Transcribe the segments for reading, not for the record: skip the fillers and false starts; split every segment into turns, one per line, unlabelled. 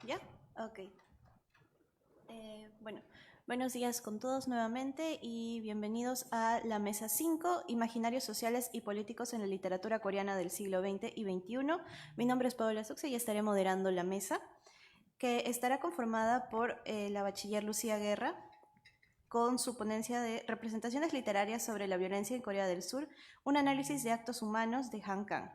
¿Ya? Ok. Bueno, buenos días con todos nuevamente y bienvenidos a la Mesa 5, Imaginarios Sociales y Políticos en la Literatura Coreana del siglo XX y XXI. Mi nombre es Paola Suxe y estaré moderando la mesa, que estará conformada por la bachiller Lucía Guerra, con su ponencia de Representaciones literarias sobre la violencia en Corea del Sur, un análisis de actos humanos de Han Kang.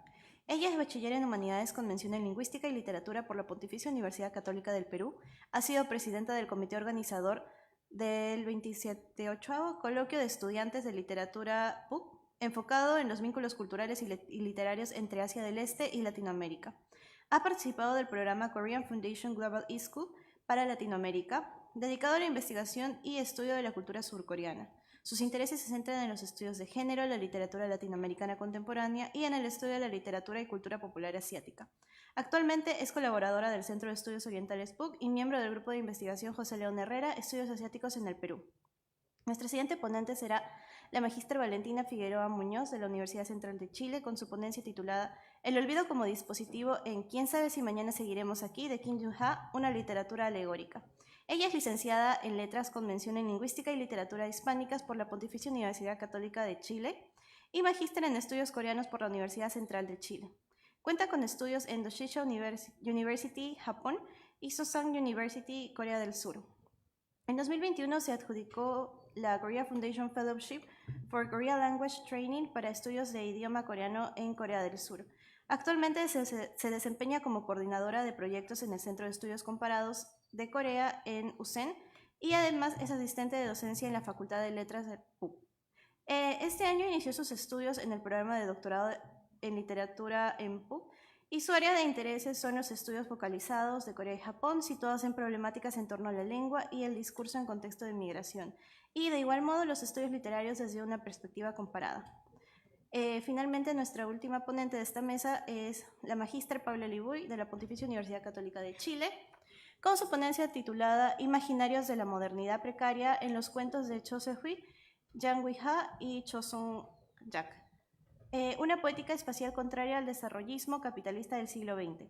Ella es bachiller en Humanidades con mención en Lingüística y Literatura por la Pontificia Universidad Católica del Perú. Ha sido presidenta del comité organizador del 27º Coloquio de Estudiantes de Literatura PUC, enfocado en los vínculos culturales y literarios entre Asia del Este y Latinoamérica. Ha participado del programa Korean Foundation Global eSchool para Latinoamérica, dedicado a la investigación y estudio de la cultura surcoreana. Sus intereses se centran en los estudios de género, la literatura latinoamericana contemporánea y en el estudio de la literatura y cultura popular asiática. Actualmente es colaboradora del Centro de Estudios Orientales PUC y miembro del grupo de investigación José León Herrera, Estudios Asiáticos en el Perú. Nuestra siguiente ponente será la magíster Valentina Figueroa Muñoz de la Universidad Central de Chile con su ponencia titulada El olvido como dispositivo en ¿Quién sabe si mañana seguiremos aquí? De Kim Jung-ha, una literatura alegórica. Ella es licenciada en Letras con mención en Lingüística y Literatura Hispánicas por la Pontificia Universidad Católica de Chile y magíster en Estudios Coreanos por la Universidad Central de Chile. Cuenta con estudios en Doshisha University, Japón y Sosan University, Corea del Sur. En 2021 se adjudicó la Korea Foundation Fellowship for Korea Language Training para estudios de idioma coreano en Corea del Sur. Actualmente se desempeña como coordinadora de proyectos en el Centro de Estudios Comparados de Corea en USEN y además es asistente de docencia en la Facultad de Letras de PUC. Este año inició sus estudios en el programa de doctorado en literatura en PUC y su área de intereses son los estudios focalizados de Corea y Japón, situados en problemáticas en torno a la lengua y el discurso en contexto de migración, y de igual modo los estudios literarios desde una perspectiva comparada. Finalmente, nuestra última ponente de esta mesa es la magíster Paula Libuy de la Pontificia Universidad Católica de Chile, con su ponencia titulada Imaginarios de la modernidad precaria en los cuentos de Cho Se-hui, Jang Wi-ha y Cho Sung-jak. Una poética espacial contraria al desarrollismo capitalista del siglo XX.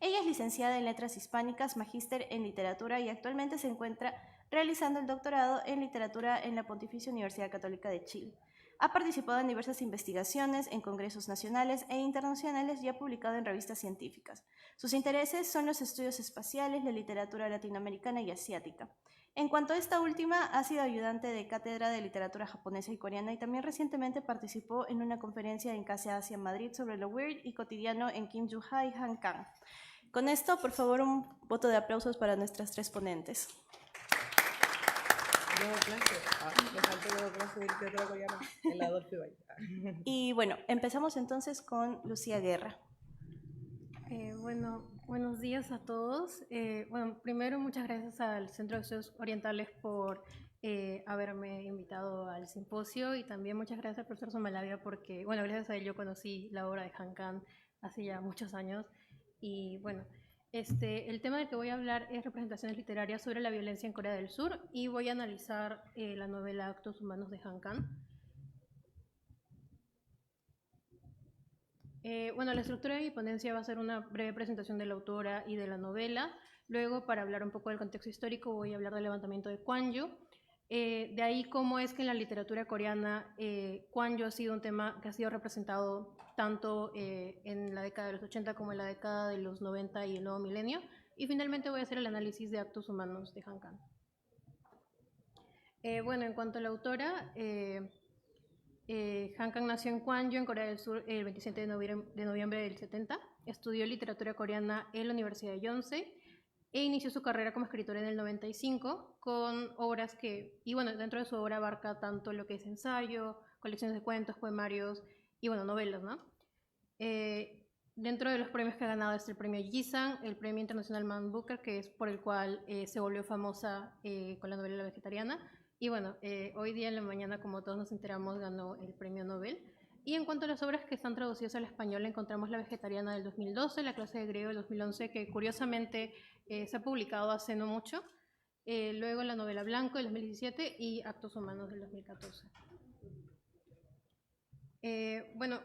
Ella es licenciada en Letras Hispánicas, magíster en Literatura y actualmente se encuentra realizando el doctorado en Literatura en la Pontificia Universidad Católica de Chile. Ha participado en diversas investigaciones, en congresos nacionales e internacionales y ha publicado en revistas científicas. Sus intereses son los estudios espaciales, la literatura latinoamericana y asiática. En cuanto a esta última, ha sido ayudante de cátedra de literatura japonesa y coreana y también recientemente participó en una conferencia en Casa Asia en Madrid sobre lo weird y cotidiano en Kim Jung-ha y Han Kang. Con esto, por favor, un voto de aplausos para nuestras tres ponentes.
Me faltó clase de literatura coreana en la Adolfo Ibai.
Y bueno, empezamos entonces con Lucía Guerra.
Buenos días a todos. Primero muchas gracias al Centro de Estudios Orientales por haberme invitado al simposio y también muchas gracias al profesor Somalavia porque, gracias a él yo conocí la obra de Han Kang hace ya muchos años y el tema del que voy a hablar es representaciones literarias sobre la violencia en Corea del Sur y voy a analizar la novela Actos Humanos de Han Kang. La estructura de mi ponencia va a ser una breve presentación de la autora y de la novela. Luego, para hablar un poco del contexto histórico, voy a hablar del levantamiento de Kwanju. De ahí cómo es que en la literatura coreana Kwanju ha sido un tema que ha sido representado tanto en la década de los 80 como en la década de los 90 y el nuevo milenio. Y finalmente voy a hacer el análisis de Actos Humanos de Han Kang. En cuanto a la autora, Han Kang nació en Kwanju, en Corea del Sur, el 27 de noviembre del 70. Estudió literatura coreana en la Universidad de Yonsei e inició su carrera como escritora en el 95 con obras dentro de su obra abarca tanto lo que es ensayo, colecciones de cuentos, poemarios y novelas, ¿no? Dentro de los premios que ha ganado está el premio Jisan, el premio internacional Man Booker, que es por el cual se volvió famosa con la novela La Vegetariana. Y hoy día en la mañana, como todos nos enteramos, ganó el premio Nobel. Y en cuanto a las obras que están traducidas al español, encontramos La Vegetariana del 2012, La clase de griego del 2011, que curiosamente se ha publicado hace no mucho. Luego La novela Blanco del 2017 y Actos Humanos del 2014.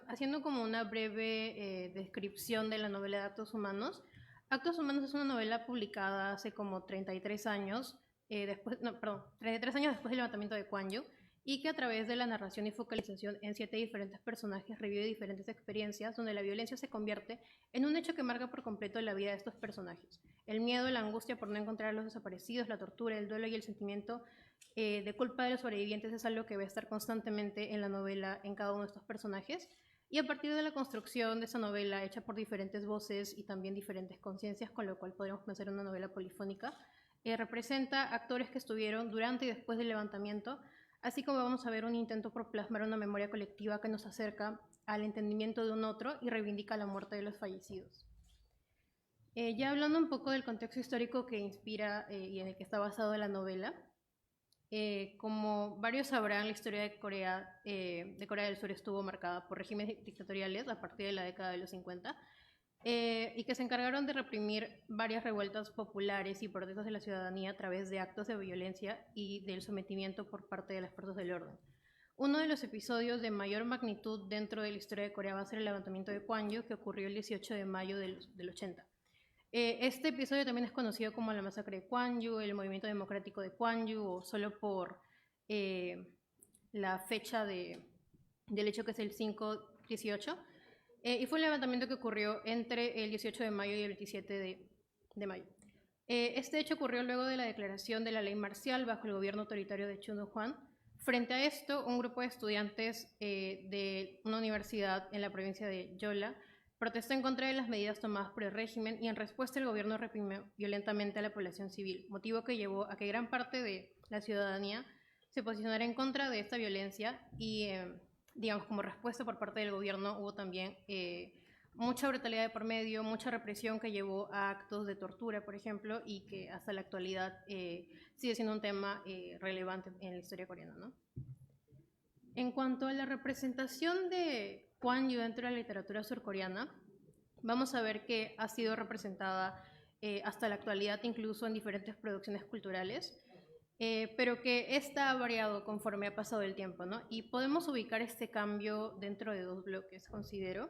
Haciendo como una breve descripción de la novela de Actos Humanos, Actos Humanos es una novela publicada hace como 33 años, 33 años después del levantamiento de Kwon Yu, y que a través de la narración y focalización en 7 diferentes personajes revive diferentes experiencias donde la violencia se convierte en un hecho que marca por completo la vida de estos personajes. El miedo, la angustia por no encontrar a los desaparecidos, la tortura, el duelo y el sentimiento de culpa de los sobrevivientes es algo que va a estar constantemente en la novela en cada uno de estos personajes. Y a partir de la construcción de esa novela hecha por diferentes voces y también diferentes conciencias, con lo cual podríamos pensar en una novela polifónica, representa actores que estuvieron durante y después del levantamiento, así como vamos a ver un intento por plasmar una memoria colectiva que nos acerca al entendimiento de un otro y reivindica la muerte de los fallecidos. Ya hablando un poco del contexto histórico que inspira y en el que está basado la novela, como varios sabrán, la historia de Corea del Sur estuvo marcada por regímenes dictatoriales a partir de la década de los 50, y que se encargaron de reprimir varias revueltas populares y protestas de la ciudadanía a través de actos de violencia y del sometimiento por parte de las fuerzas del orden. Uno de los episodios de mayor magnitud dentro de la historia de Corea va a ser el levantamiento de Kwon Yu, que ocurrió el 18 de mayo del 80. Este episodio también es conocido como la masacre de Kwon Yu, el movimiento democrático de Kwon Yu, o solo por la fecha del hecho, que es el 5-18. Y fue un levantamiento que ocurrió entre el 18 de mayo y el 27 de mayo. Este hecho ocurrió luego de la declaración de la ley marcial bajo el gobierno autoritario de Chun Doo-hwan. Frente a esto, un grupo de estudiantes de una universidad en la provincia de Jeolla protestó en contra de las medidas tomadas por el régimen, y en respuesta el gobierno reprimió violentamente a la población civil, motivo que llevó a que gran parte de la ciudadanía se posicionara en contra de esta violencia y, digamos, como respuesta por parte del gobierno hubo también mucha brutalidad de por medio, mucha represión que llevó a actos de tortura, por ejemplo, y que hasta la actualidad sigue siendo un tema relevante en la historia coreana, ¿no? En cuanto a la representación de Kwon Yu dentro de la literatura surcoreana, vamos a ver que ha sido representada hasta la actualidad incluso en diferentes producciones culturales, pero que esta ha variado conforme ha pasado el tiempo, ¿no? Y podemos ubicar este cambio dentro de 2 bloques, considero.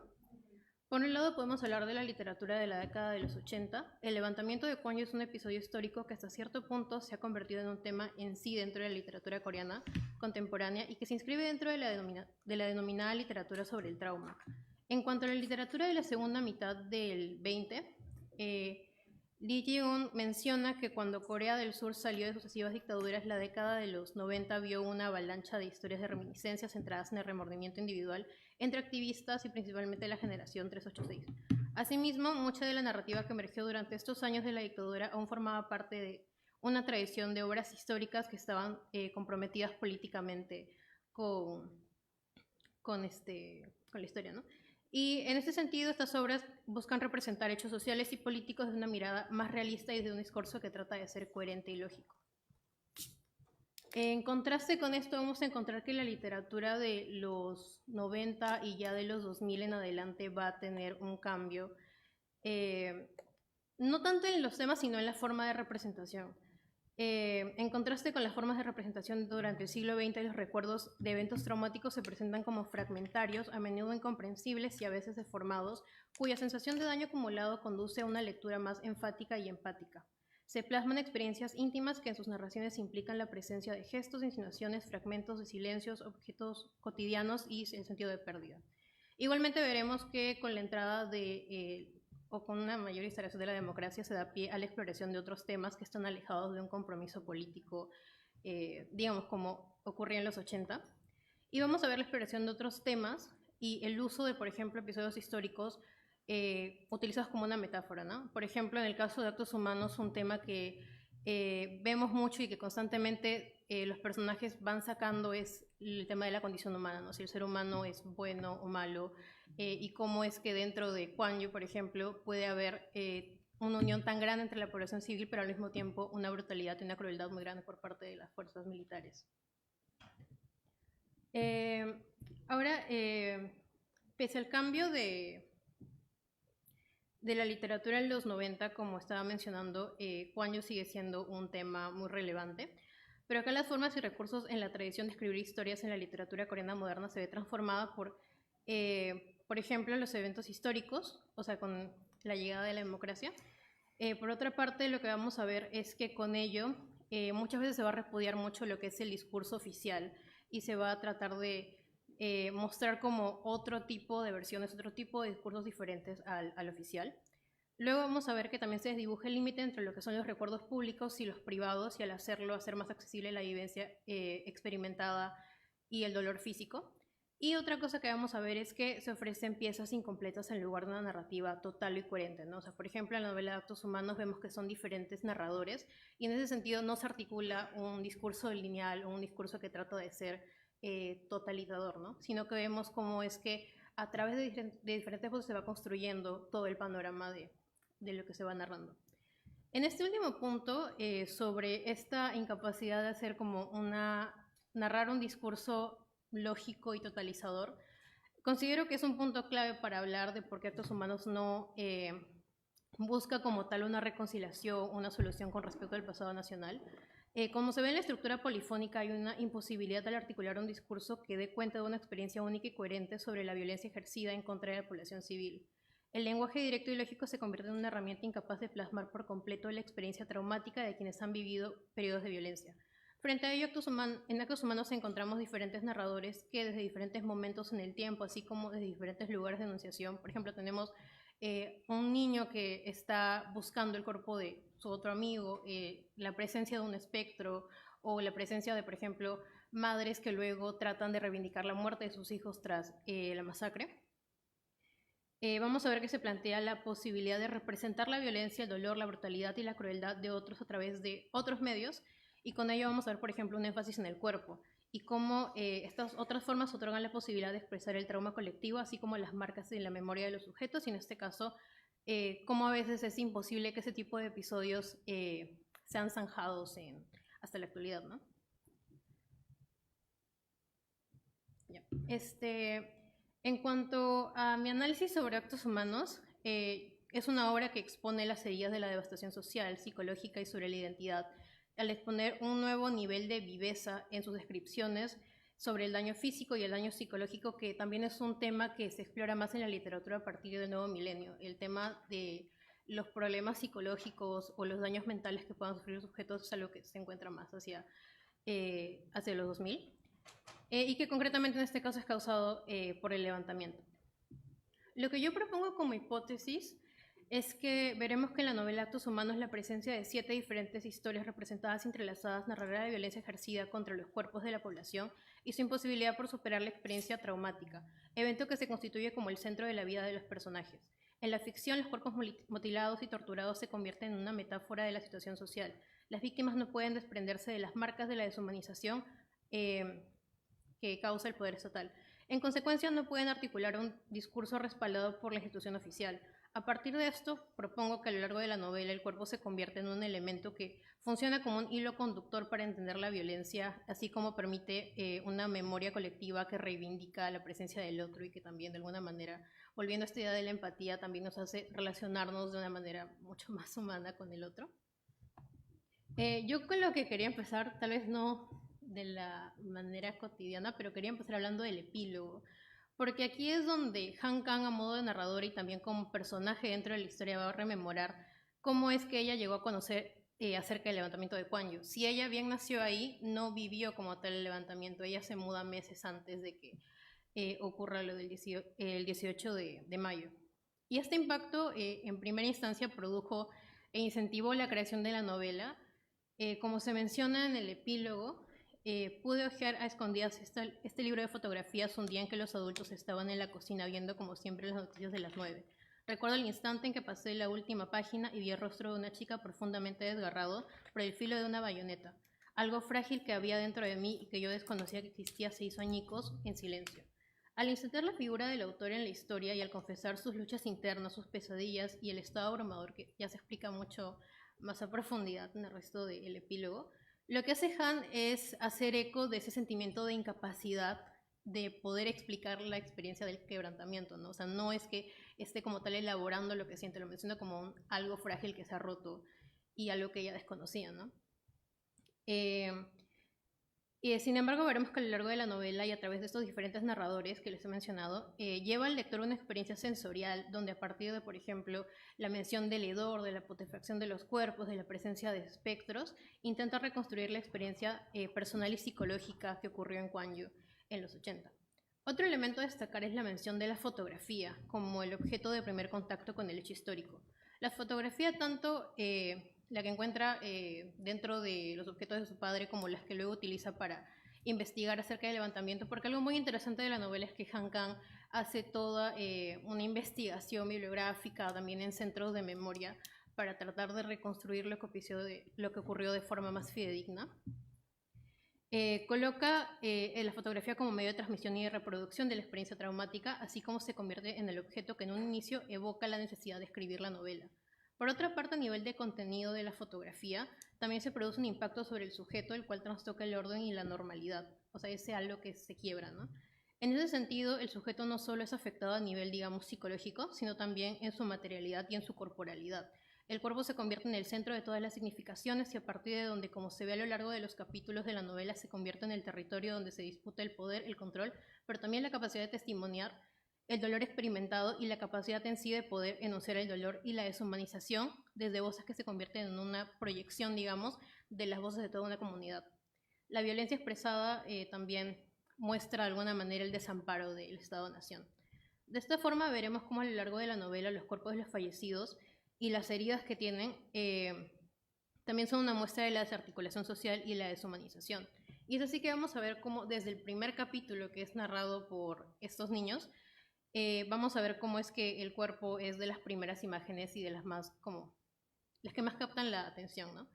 Por un lado, podemos hablar de la literatura de la década de los 80. El levantamiento de Kwon Yu es un episodio histórico que hasta cierto punto se ha convertido en un tema en sí dentro de la literatura coreana contemporánea y que se inscribe dentro de la denominada literatura sobre el trauma. En cuanto a la literatura de la segunda mitad del 20, Lee Ji-eun menciona que cuando Corea del Sur salió de sucesivas dictaduras, la década de los 90 vio una avalancha de historias de reminiscencias centradas en el remordimiento individual entre activistas y principalmente la generación 386. Asimismo, mucha de la narrativa que emergió durante estos años de la dictadura aún formaba parte de una tradición de obras históricas que estaban comprometidas políticamente con la historia, ¿no? Y en este sentido, estas obras buscan representar hechos sociales y políticos de una mirada más realista y de un discurso que trata de ser coherente y lógico. En contraste con esto, vamos a encontrar que la literatura de los 90 y ya de los 2000 en adelante va a tener un cambio, no tanto en los temas, sino en la forma de representación. En contraste con las formas de representación durante el siglo XX, los recuerdos de eventos traumáticos se presentan como fragmentarios, a menudo incomprensibles y a veces deformados, cuya sensación de daño acumulado conduce a una lectura más enfática y empática. Se plasman experiencias íntimas que en sus narraciones implican la presencia de gestos, insinuaciones, fragmentos de silencios, objetos cotidianos y el sentido de pérdida. Igualmente veremos que con la entrada o con una mayor instalación de la democracia se da pie a la exploración de otros temas que están alejados de un compromiso político, digamos, como ocurría en los 80. Y vamos a ver la exploración de otros temas y el uso de, por ejemplo, episodios históricos utilizados como una metáfora, ¿no? Por ejemplo, en el caso de Actos Humanos, un tema que vemos mucho y que constantemente los personajes van sacando es el tema de la condición humana, ¿no? Si el ser humano es bueno o malo, y cómo es que dentro de Kwon Yu, por ejemplo, puede haber una unión tan grande entre la población civil, pero al mismo tiempo una brutalidad y una crueldad muy grande por parte de las fuerzas militares. Ahora, pese al cambio de la literatura en los 90, como estaba mencionando, Kwon Yu sigue siendo un tema muy relevante, pero acá las formas y recursos en la tradición de escribir historias en la literatura coreana moderna se ve transformada por ejemplo, los eventos históricos, o sea, con la llegada de la democracia, Por otra parte, lo que vamos a ver es que con ello muchas veces se va a repudiar mucho lo que es el discurso oficial y se va a tratar de mostrar como otro tipo de versiones, otro tipo de discursos diferentes al oficial. Luego vamos a ver que también se desdibuja el límite entre lo que son los recuerdos públicos y los privados, y al hacerlo hacer más accesible la vivencia experimentada y el dolor físico. Y otra cosa que vamos a ver es que se ofrecen piezas incompletas en lugar de una narrativa total y coherente, ¿no? O sea, por ejemplo, en la novela de Actos Humanos vemos que son diferentes narradores y en ese sentido no se articula un discurso lineal o un discurso que trata de ser totalizador, ¿no? Sino que vemos cómo es que a través de diferentes voces se va construyendo todo el panorama de lo que se va narrando. En este último punto, sobre esta incapacidad de hacer como narrar un discurso lógico y totalizador, considero que es un punto clave para hablar de por qué Actos Humanos no busca como tal una reconciliación, una solución con respecto al pasado nacional. Como se ve en la estructura polifónica, hay una imposibilidad al articular un discurso que dé cuenta de una experiencia única y coherente sobre la violencia ejercida en contra de la población civil. El lenguaje directo y lógico se convierte en una herramienta incapaz de plasmar por completo la experiencia traumática de quienes han vivido periodos de violencia. Frente a ello, en Actos Humanos encontramos diferentes narradores que desde diferentes momentos en el tiempo, así como desde diferentes lugares de enunciación, por ejemplo, tenemos un niño que está buscando el cuerpo de su otro amigo, la presencia de un espectro o la presencia de, por ejemplo, madres que luego tratan de reivindicar la muerte de sus hijos tras la masacre. Vamos a ver que se plantea la posibilidad de representar la violencia, el dolor, la brutalidad y la crueldad de otros a través de otros medios, y con ello vamos a ver, por ejemplo, un énfasis en el cuerpo y cómo estas otras formas otorgan la posibilidad de expresar el trauma colectivo, así como las marcas en la memoria de los sujetos, y en este caso, cómo a veces es imposible que ese tipo de episodios sean zanjados hasta la actualidad, ¿no? Ya. En cuanto a mi análisis sobre Actos Humanos, es una obra que expone las heridas de la devastación social, psicológica y sobre la identidad, al exponer un nuevo nivel de viveza en sus descripciones sobre el daño físico y el daño psicológico, que también es un tema que se explora más en la literatura a partir del nuevo milenio, el tema de los problemas psicológicos o los daños mentales que puedan sufrir los sujetos es algo que se encuentra más hacia los 2000. Y que concretamente en este caso es causado por el levantamiento. Lo que yo propongo como hipótesis es que veremos que en la novela Actos Humanos la presencia de 7 diferentes historias representadas y entrelazadas narrará la violencia ejercida contra los cuerpos de la población y su imposibilidad por superar la experiencia traumática, evento que se constituye como el centro de la vida de los personajes. En la ficción, los cuerpos mutilados y torturados se convierten en una metáfora de la situación social. Las víctimas no pueden desprenderse de las marcas de la deshumanización que causa el poder estatal. En consecuencia, no pueden articular un discurso respaldado por la institución oficial. A partir de esto, propongo que a lo largo de la novela el cuerpo se convierte en un elemento que funciona como un hilo conductor para entender la violencia, así como permite una memoria colectiva que reivindica la presencia del otro y que también, de alguna manera, volviendo a esta idea de la empatía, también nos hace relacionarnos de una manera mucho más humana con el otro. Yo con lo que quería empezar, tal vez no de la manera cotidiana, pero quería empezar hablando del epílogo, porque aquí es donde Han Kang, a modo de narrador y también como personaje dentro de la historia, va a rememorar cómo es que ella llegó a conocer acerca del levantamiento de Kwangyu. Si ella bien nació ahí, no vivió como tal el levantamiento, ella se muda meses antes de que ocurra lo del 18 de mayo. Y este impacto en primera instancia produjo e incentivó la creación de la novela. Como se menciona en el epílogo, pude hojear a escondidas este libro de fotografías un día en que los adultos estaban en la cocina viendo como siempre las noticias de las 9. Recuerdo el instante en que pasé la última página y vi el rostro de una chica profundamente desgarrado por el filo de una bayoneta. Algo frágil que había dentro de mí y que yo desconocía que existía se hizo añicos en silencio. Al insertar la figura del autor en la historia y al confesar sus luchas internas, sus pesadillas y el estado abrumador que ya se explica mucho más a profundidad en el resto del epílogo, lo que hace Han es hacer eco de ese sentimiento de incapacidad de poder explicar la experiencia del quebrantamiento, ¿no? O sea, no es que esté como tal elaborando lo que siente, lo menciona como algo frágil que se ha roto y algo que ella desconocía, ¿no? Y Sin embargo, veremos que a lo largo de la novela y a través de estos diferentes narradores que les he mencionado, lleva al lector una experiencia sensorial donde a partir de, por ejemplo, la mención del hedor, de la putrefacción de los cuerpos, de la presencia de espectros, intenta reconstruir la experiencia personal y psicológica que ocurrió en Gwangju en los 80. Otro elemento a destacar es la mención de la fotografía como el objeto de primer contacto con el hecho histórico. La fotografía, tanto la que encuentra dentro de los objetos de su padre como las que luego utiliza para investigar acerca del levantamiento, porque algo muy interesante de la novela es que Han Kang hace toda una investigación bibliográfica también en centros de memoria para tratar de reconstruir lo que ocurrió de forma más fidedigna. Coloca la fotografía como medio de transmisión y de reproducción de la experiencia traumática, así como se convierte en el objeto que en un inicio evoca la necesidad de escribir la novela. Por otra parte, a nivel de contenido de la fotografía, también se produce un impacto sobre el sujeto, el cual trastoca el orden y la normalidad, o sea, ese algo que se quiebra, ¿no? En ese sentido, el sujeto no solo es afectado a nivel, digamos, psicológico, sino también en su materialidad y en su corporalidad. El cuerpo se convierte en el centro de todas las significaciones y a partir de donde, como se ve a lo largo de los capítulos de la novela, se convierte en el territorio donde se disputa el poder, el control, pero también la capacidad de testimoniar el dolor experimentado y la capacidad en sí de poder enunciar el dolor y la deshumanización desde voces que se convierten en una proyección, digamos, de las voces de toda una comunidad. La violencia expresada también muestra de alguna manera el desamparo del Estado-Nación. De esta forma veremos cómo a lo largo de la novela los cuerpos de los fallecidos y las heridas que tienen también son una muestra de la desarticulación social y la deshumanización. Y es así que vamos a ver cómo desde el primer capítulo, que es narrado por estos niños, vamos a ver cómo es que el cuerpo es de las primeras imágenes y de las más como las que más captan la atención, ¿no?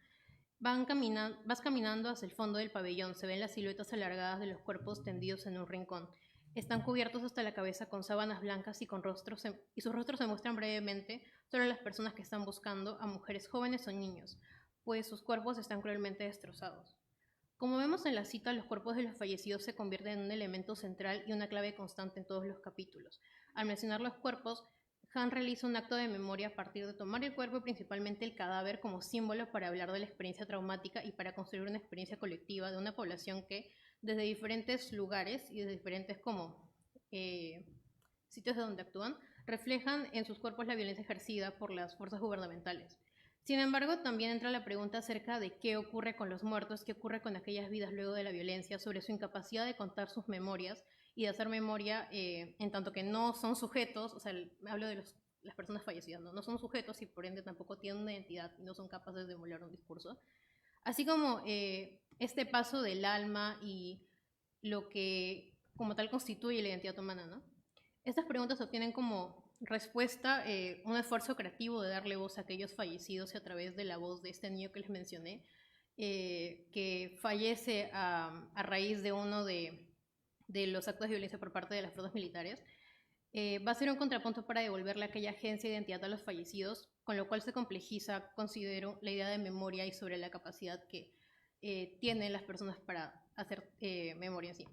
Vas caminando hacia el fondo del pabellón, se ven las siluetas alargadas de los cuerpos tendidos en un rincón. Están cubiertos hasta la cabeza con sábanas blancas y sus rostros se muestran brevemente solo a las personas que están buscando a mujeres jóvenes o niños, pues sus cuerpos están cruelmente destrozados. Como vemos en la cita, los cuerpos de los fallecidos se convierten en un elemento central y una clave constante en todos los capítulos. Al mencionar los cuerpos, Han realiza un acto de memoria a partir de tomar el cuerpo y principalmente el cadáver como símbolo para hablar de la experiencia traumática y para construir una experiencia colectiva de una población que desde diferentes lugares y desde diferentes sitios de donde actúan, reflejan en sus cuerpos la violencia ejercida por las fuerzas gubernamentales. Sin embargo, también entra la pregunta acerca de qué ocurre con los muertos, qué ocurre con aquellas vidas luego de la violencia, sobre su incapacidad de contar sus memorias y de hacer memoria en tanto que no son sujetos, o sea, hablo de las personas fallecidas, ¿no? No son sujetos y por ende tampoco tienen una identidad y no son capaces de emular un discurso. Así como este paso del alma y lo que como tal constituye la identidad humana, ¿no? Estas preguntas obtienen como respuesta un esfuerzo creativo de darle voz a aquellos fallecidos y a través de la voz de este niño que les mencioné, que fallece a raíz de uno de los actos de violencia por parte de las fuerzas militares. Va a ser un contrapunto para devolverle aquella agencia de identidad a los fallecidos, con lo cual se complejiza, considero, la idea de memoria y sobre la capacidad que tienen las personas para hacer memoria en sí.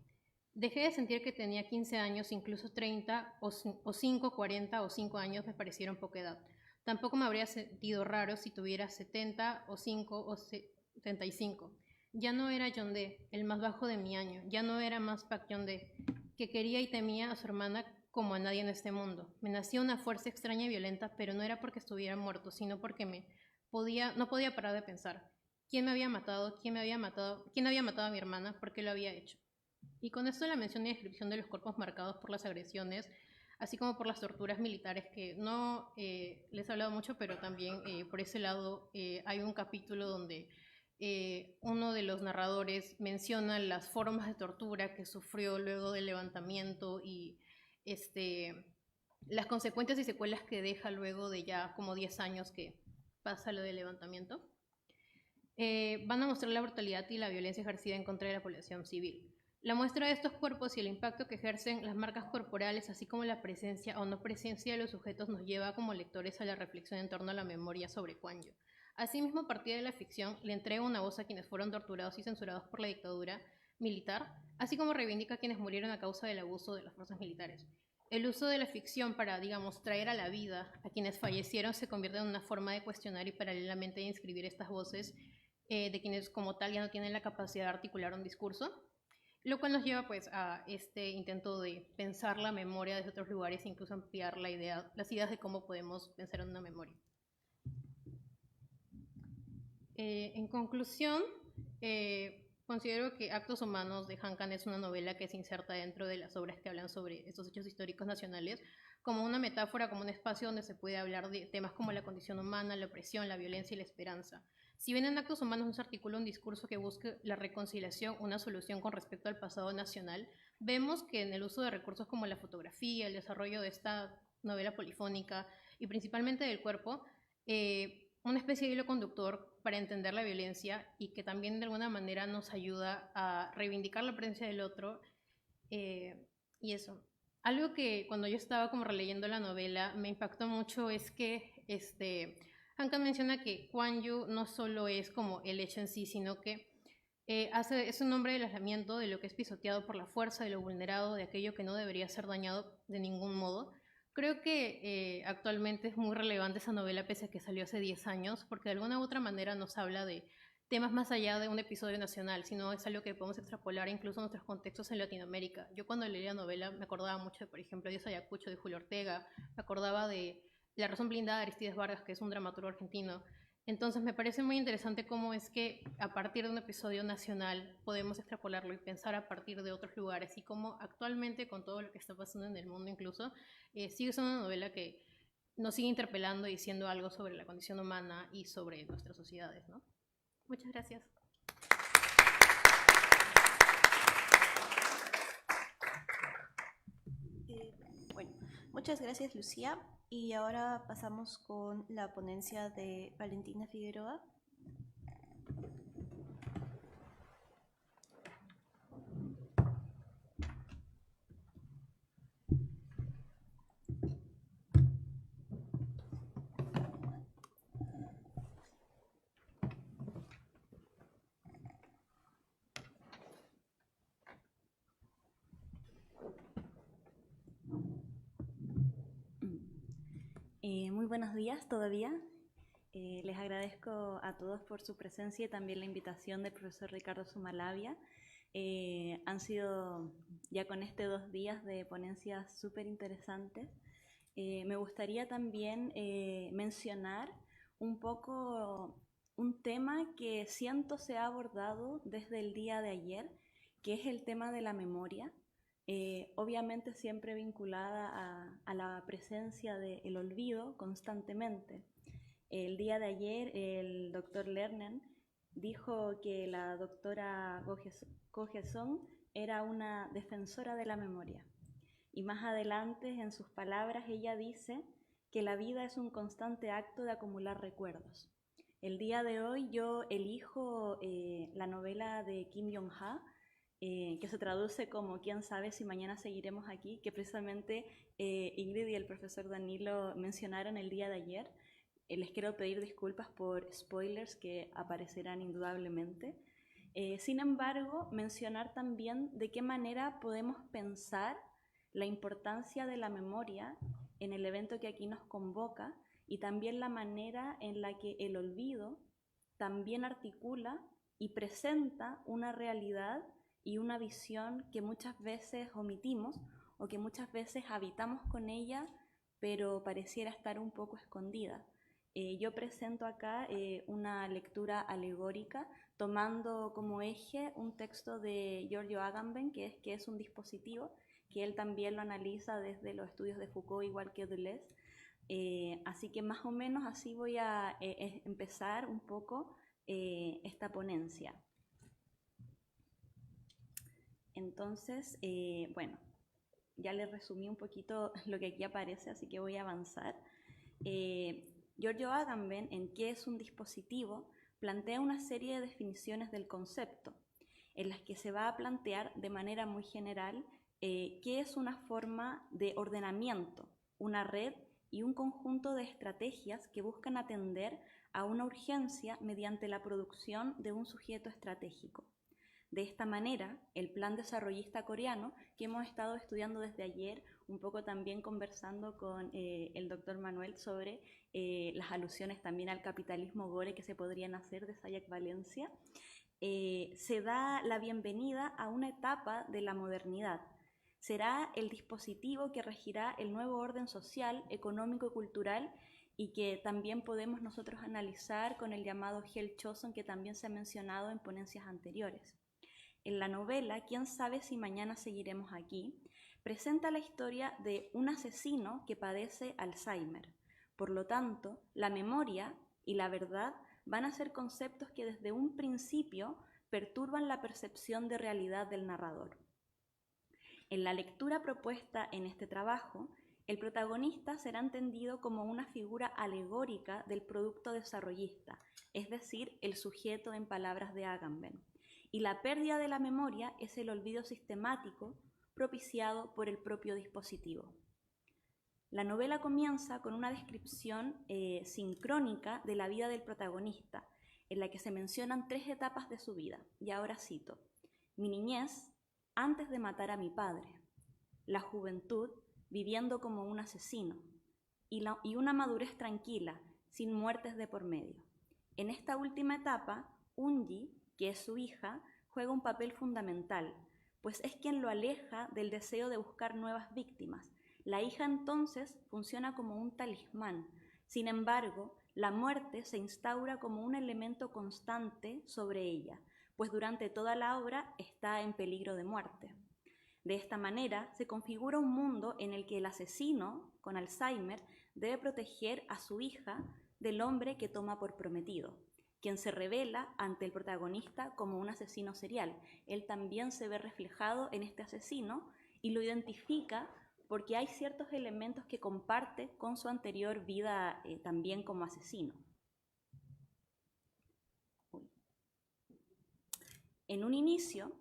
Dejé de sentir que tenía 15 años, incluso 30 o 5, 40 o 5 años me parecieron poca edad. Tampoco me habría sentido raro si tuviera 70 o 5 o 75. Ya no era John Doe, el más bajo de mi año. Ya no era más Pak John Doe, que quería y temía a su hermana como a nadie en este mundo. Me nacía una fuerza extraña y violenta, pero no era porque estuviera muerto, sino porque no podía parar de pensar. ¿Quién me había matado? ¿Quién había matado a mi hermana? ¿Por qué lo había hecho? Y con esto la mención y descripción de los cuerpos marcados por las agresiones, así como por las torturas militares, que no les he hablado mucho, pero también por ese lado hay un capítulo donde uno de los narradores menciona las formas de tortura que sufrió luego del levantamiento y las consecuencias y secuelas que deja luego de ya como 10 años que pasa lo del levantamiento. Van a mostrar la brutalidad y la violencia ejercida en contra de la población civil. La muestra de estos cuerpos y el impacto que ejercen las marcas corporales, así como la presencia o no presencia de los sujetos, nos lleva como lectores a la reflexión en torno a la memoria sobre Gwangju. Asimismo, a partir de la ficción, le entrega una voz a quienes fueron torturados y censurados por la dictadura militar, así como reivindica a quienes murieron a causa del abuso de las fuerzas militares. El uso de la ficción para, digamos, traer a la vida a quienes fallecieron se convierte en una forma de cuestionar y paralelamente de inscribir estas voces de quienes como tal ya no tienen la capacidad de articular un discurso. lo cual nos lleva pues a este intento de pensar la memoria desde otros lugares e incluso ampliar las ideas de cómo podemos pensar en una memoria. En conclusión, considero que Actos Humanos de Han Kang es una novela que se inserta dentro de las obras que hablan sobre estos hechos históricos nacionales como una metáfora, como un espacio donde se puede hablar de temas como la condición humana, la opresión, la violencia y la esperanza. Si bien en Actos Humanos no se articula un discurso que busque la reconciliación, una solución con respecto al pasado nacional, vemos que en el uso de recursos como la fotografía, el desarrollo de esta novela polifónica y principalmente del cuerpo, una especie de hilo conductor para entender la violencia y que también de alguna manera nos ayuda a reivindicar la presencia del otro. Y eso. Algo que cuando yo estaba como releyendo la novela me impactó mucho es que Han Kang menciona que Kuan Yu no solo es como el hecho en sí, sino que es un hombre del aislamiento, de lo que es pisoteado por la fuerza, de lo vulnerado, de aquello que no debería ser dañado de ningún modo. Creo que actualmente es muy relevante esa novela pese a que salió hace 10 años, porque de alguna u otra manera nos habla de temas más allá de un episodio nacional, sino es algo que podemos extrapolar incluso a nuestros contextos en Latinoamérica. Yo cuando leí la novela me acordaba mucho de, por ejemplo, Dios Ayacucho de Julio Ortega, me acordaba de La razón blindada de Aristides Vargas, que es un dramaturgo argentino. Entonces me parece muy interesante cómo es que a partir de un episodio nacional podemos extrapolarlo y pensar a partir de otros lugares y cómo actualmente con todo lo que está pasando en el mundo incluso, sigue siendo una novela que nos sigue interpelando y diciendo algo sobre la condición humana y sobre nuestras sociedades, ¿no? Muchas gracias.
Bueno, muchas gracias, Lucía. Y ahora pasamos con la ponencia de Valentina Figueroa.
Muy buenos días todavía. Les agradezco a todos por su presencia y también la invitación del profesor Ricardo Sumalabia. Han sido ya con 2 días de ponencias súper interesantes. Me gustaría también mencionar un poco un tema que siento se ha abordado desde el día de ayer, que es el tema de la memoria. Obviamente siempre vinculada a la presencia del olvido constantemente. El día de ayer el doctor Lerner dijo que la doctora Gojeson era una defensora de la memoria. Y más adelante, en sus palabras, ella dice que la vida es un constante acto de acumular recuerdos. El día de hoy yo elijo la novela de Kim Yong-ha, que se traduce como ¿Quién sabe si mañana seguiremos aquí?, que precisamente Ingrid y el profesor Danilo mencionaron el día de ayer. Les quiero pedir disculpas por spoilers que aparecerán indudablemente. Sin embargo, mencionar también de qué manera podemos pensar la importancia de la memoria en el evento que aquí nos convoca y también la manera en la que el olvido también articula y presenta una realidad y una visión que muchas veces omitimos o que muchas veces habitamos con ella, pero pareciera estar un poco escondida. Yo presento acá una lectura alegórica tomando como eje un texto de Giorgio Agamben, que es un dispositivo, que él también lo analiza desde los estudios de Foucault, igual que Deleuze. Así que más o menos así voy a empezar un poco esta ponencia. Entonces, bueno, ya les resumí un poquito lo que aquí aparece, así que voy a avanzar. Giorgio Agamben, en ¿Qué es un dispositivo?, plantea una serie de definiciones del concepto, en las que se va a plantear de manera muy general qué es una forma de ordenamiento, una red y un conjunto de estrategias que buscan atender a una urgencia mediante la producción de un sujeto estratégico. De esta manera, el plan desarrollista coreano, que hemos estado estudiando desde ayer, un poco también conversando con el doctor Manuel sobre las alusiones también al capitalismo gore que se podrían hacer de Sayak Valencia, se da la bienvenida a una etapa de la modernidad. Será el dispositivo que regirá el nuevo orden social, económico y cultural, y que también podemos nosotros analizar con el llamado Hell-Choson, que también se ha mencionado en ponencias anteriores. En la novela ¿Quién sabe si mañana seguiremos aquí?, presenta la historia de un asesino que padece Alzheimer. Por lo tanto, la memoria y la verdad van a ser conceptos que desde un principio perturban la percepción de realidad del narrador. En la lectura propuesta en este trabajo, el protagonista será entendido como una figura alegórica del producto desarrollista, es decir, el sujeto en palabras de Agamben. Y la pérdida de la memoria es el olvido sistemático propiciado por el propio dispositivo. La novela comienza con una descripción sincrónica de la vida del protagonista, en la que se mencionan 3 etapas de su vida. Y ahora cito: mi niñez, antes de matar a mi padre; la juventud, viviendo como un asesino; y una madurez tranquila, sin muertes de por medio. En esta última etapa, Unji, que es su hija, juega un papel fundamental, pues es quien lo aleja del deseo de buscar nuevas víctimas. La hija entonces funciona como un talismán. Sin embargo, la muerte se instaura como un elemento constante sobre ella, pues durante toda la obra está en peligro de muerte. De esta manera, se configura un mundo en el que el asesino, con Alzheimer, debe proteger a su hija del hombre que toma por prometido, quien se revela ante el protagonista como un asesino serial. Él también se ve reflejado en este asesino y lo identifica porque hay ciertos elementos que comparte con su anterior vida también como asesino. En un inicio,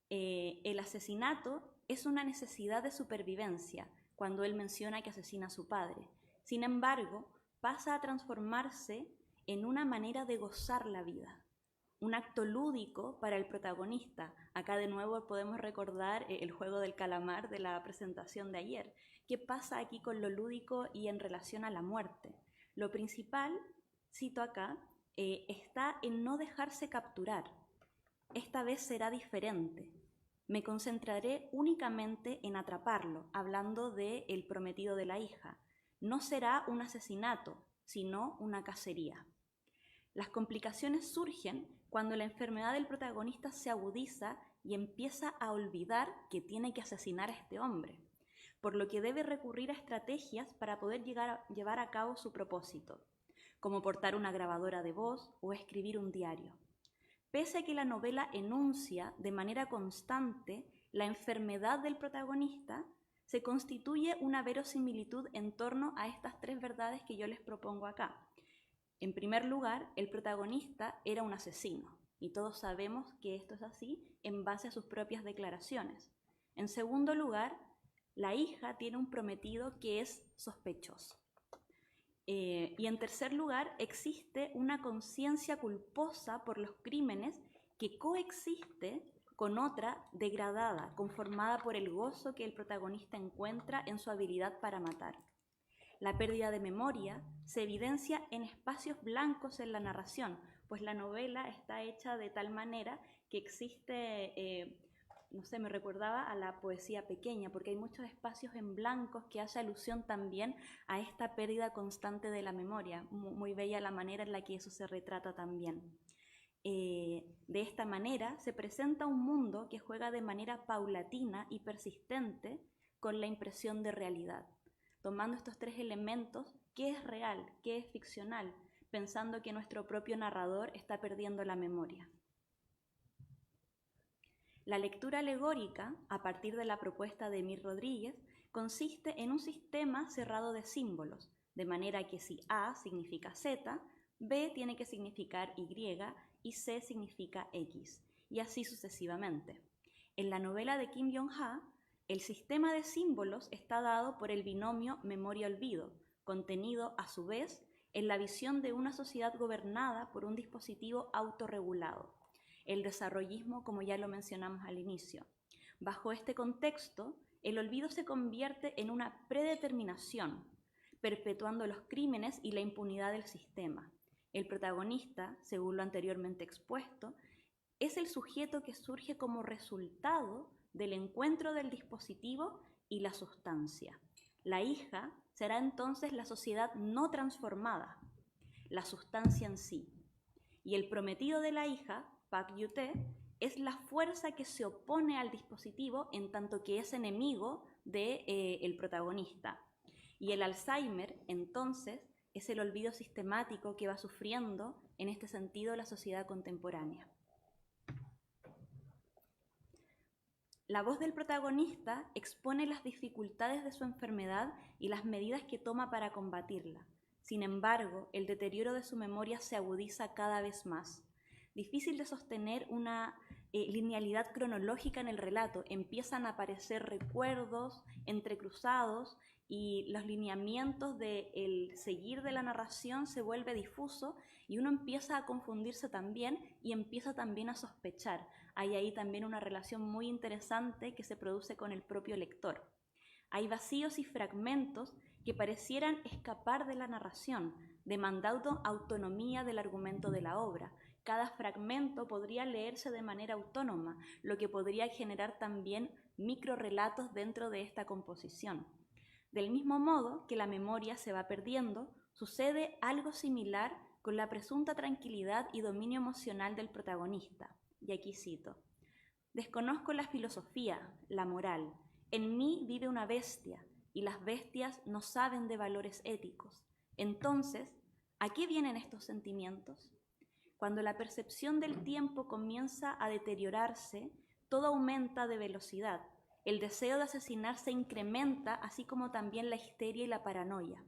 el asesinato es una necesidad de supervivencia cuando él menciona que asesina a su padre. Sin embargo, pasa a transformarse en una manera de gozar la vida, un acto lúdico para el protagonista. Acá de nuevo podemos recordar el juego del calamar de la presentación de ayer. ¿Qué pasa aquí con lo lúdico y en relación a la muerte? Lo principal, cito acá, está en no dejarse capturar. Esta vez será diferente. Me concentraré únicamente en atraparlo, hablando del prometido de la hija. No será un asesinato, sino una cacería. Las complicaciones surgen cuando la enfermedad del protagonista se agudiza y empieza a olvidar que tiene que asesinar a este hombre, por lo que debe recurrir a estrategias para poder llevar a cabo su propósito, como portar una grabadora de voz o escribir un diario. Pese a que la novela enuncia de manera constante la enfermedad del protagonista, se constituye una verosimilitud en torno a estas 3 verdades que yo les propongo acá. En primer lugar, el protagonista era un asesino, y todos sabemos que esto es así en base a sus propias declaraciones. En segundo lugar, la hija tiene un prometido que es sospechoso. Y en tercer lugar, existe una conciencia culposa por los crímenes que coexiste con otra degradada, conformada por el gozo que el protagonista encuentra en su habilidad para matar. La pérdida de memoria se evidencia en espacios blancos en la narración, pues la novela está hecha de tal manera que existe, no sé, me recordaba a la poesía pequeña, porque hay muchos espacios en blancos que hace alusión también a esta pérdida constante de la memoria. Muy bella la manera en la que eso se retrata también. De esta manera se presenta un mundo que juega de manera paulatina y persistente con la impresión de realidad, tomando estos 3 elementos: qué es real, qué es ficcional, pensando que nuestro propio narrador está perdiendo la memoria. La lectura alegórica, a partir de la propuesta de Mir Rodríguez, consiste en un sistema cerrado de símbolos, de manera que si A significa Z, B tiene que significar Y y C significa X, y así sucesivamente. En la novela de Kim Yong-ha, el sistema de símbolos está dado por el binomio memoria-olvido, contenido a su vez en la visión de una sociedad gobernada por un dispositivo autorregulado, el desarrollismo, como ya lo mencionamos al inicio. Bajo este contexto, el olvido se convierte en una predeterminación, perpetuando los crímenes y la impunidad del sistema. El protagonista, según lo anteriormente expuesto, es el sujeto que surge como resultado del encuentro del dispositivo y la sustancia. La hija será entonces la sociedad no transformada, la sustancia en sí. Y el prometido de la hija, Pak Yute, es la fuerza que se opone al dispositivo en tanto que es enemigo del protagonista. Y el Alzheimer, entonces, es el olvido sistemático que va sufriendo, en este sentido, la sociedad contemporánea. La voz del protagonista expone las dificultades de su enfermedad y las medidas que toma para combatirla. Sin embargo, el deterioro de su memoria se agudiza cada vez más. Difícil de sostener una linealidad cronológica en el relato. Empiezan a aparecer recuerdos entrecruzados y los lineamientos del seguir de la narración se vuelve difuso y uno empieza a confundirse también y empieza también a sospechar. Hay ahí también una relación muy interesante que se produce con el propio lector. Hay vacíos y fragmentos que parecieran escapar de la narración, demandando autonomía del argumento de la obra. Cada fragmento podría leerse de manera autónoma, lo que podría generar también microrelatos dentro de esta composición. Del mismo modo que la memoria se va perdiendo, sucede algo similar con la presunta tranquilidad y dominio emocional del protagonista. Y aquí cito: «Desconozco la filosofía, la moral. En mí vive una bestia, y las bestias no saben de valores éticos. Entonces, ¿a qué vienen estos sentimientos? Cuando la percepción del tiempo comienza a deteriorarse, todo aumenta de velocidad. El deseo de asesinar se incrementa, así como también la histeria y la paranoia.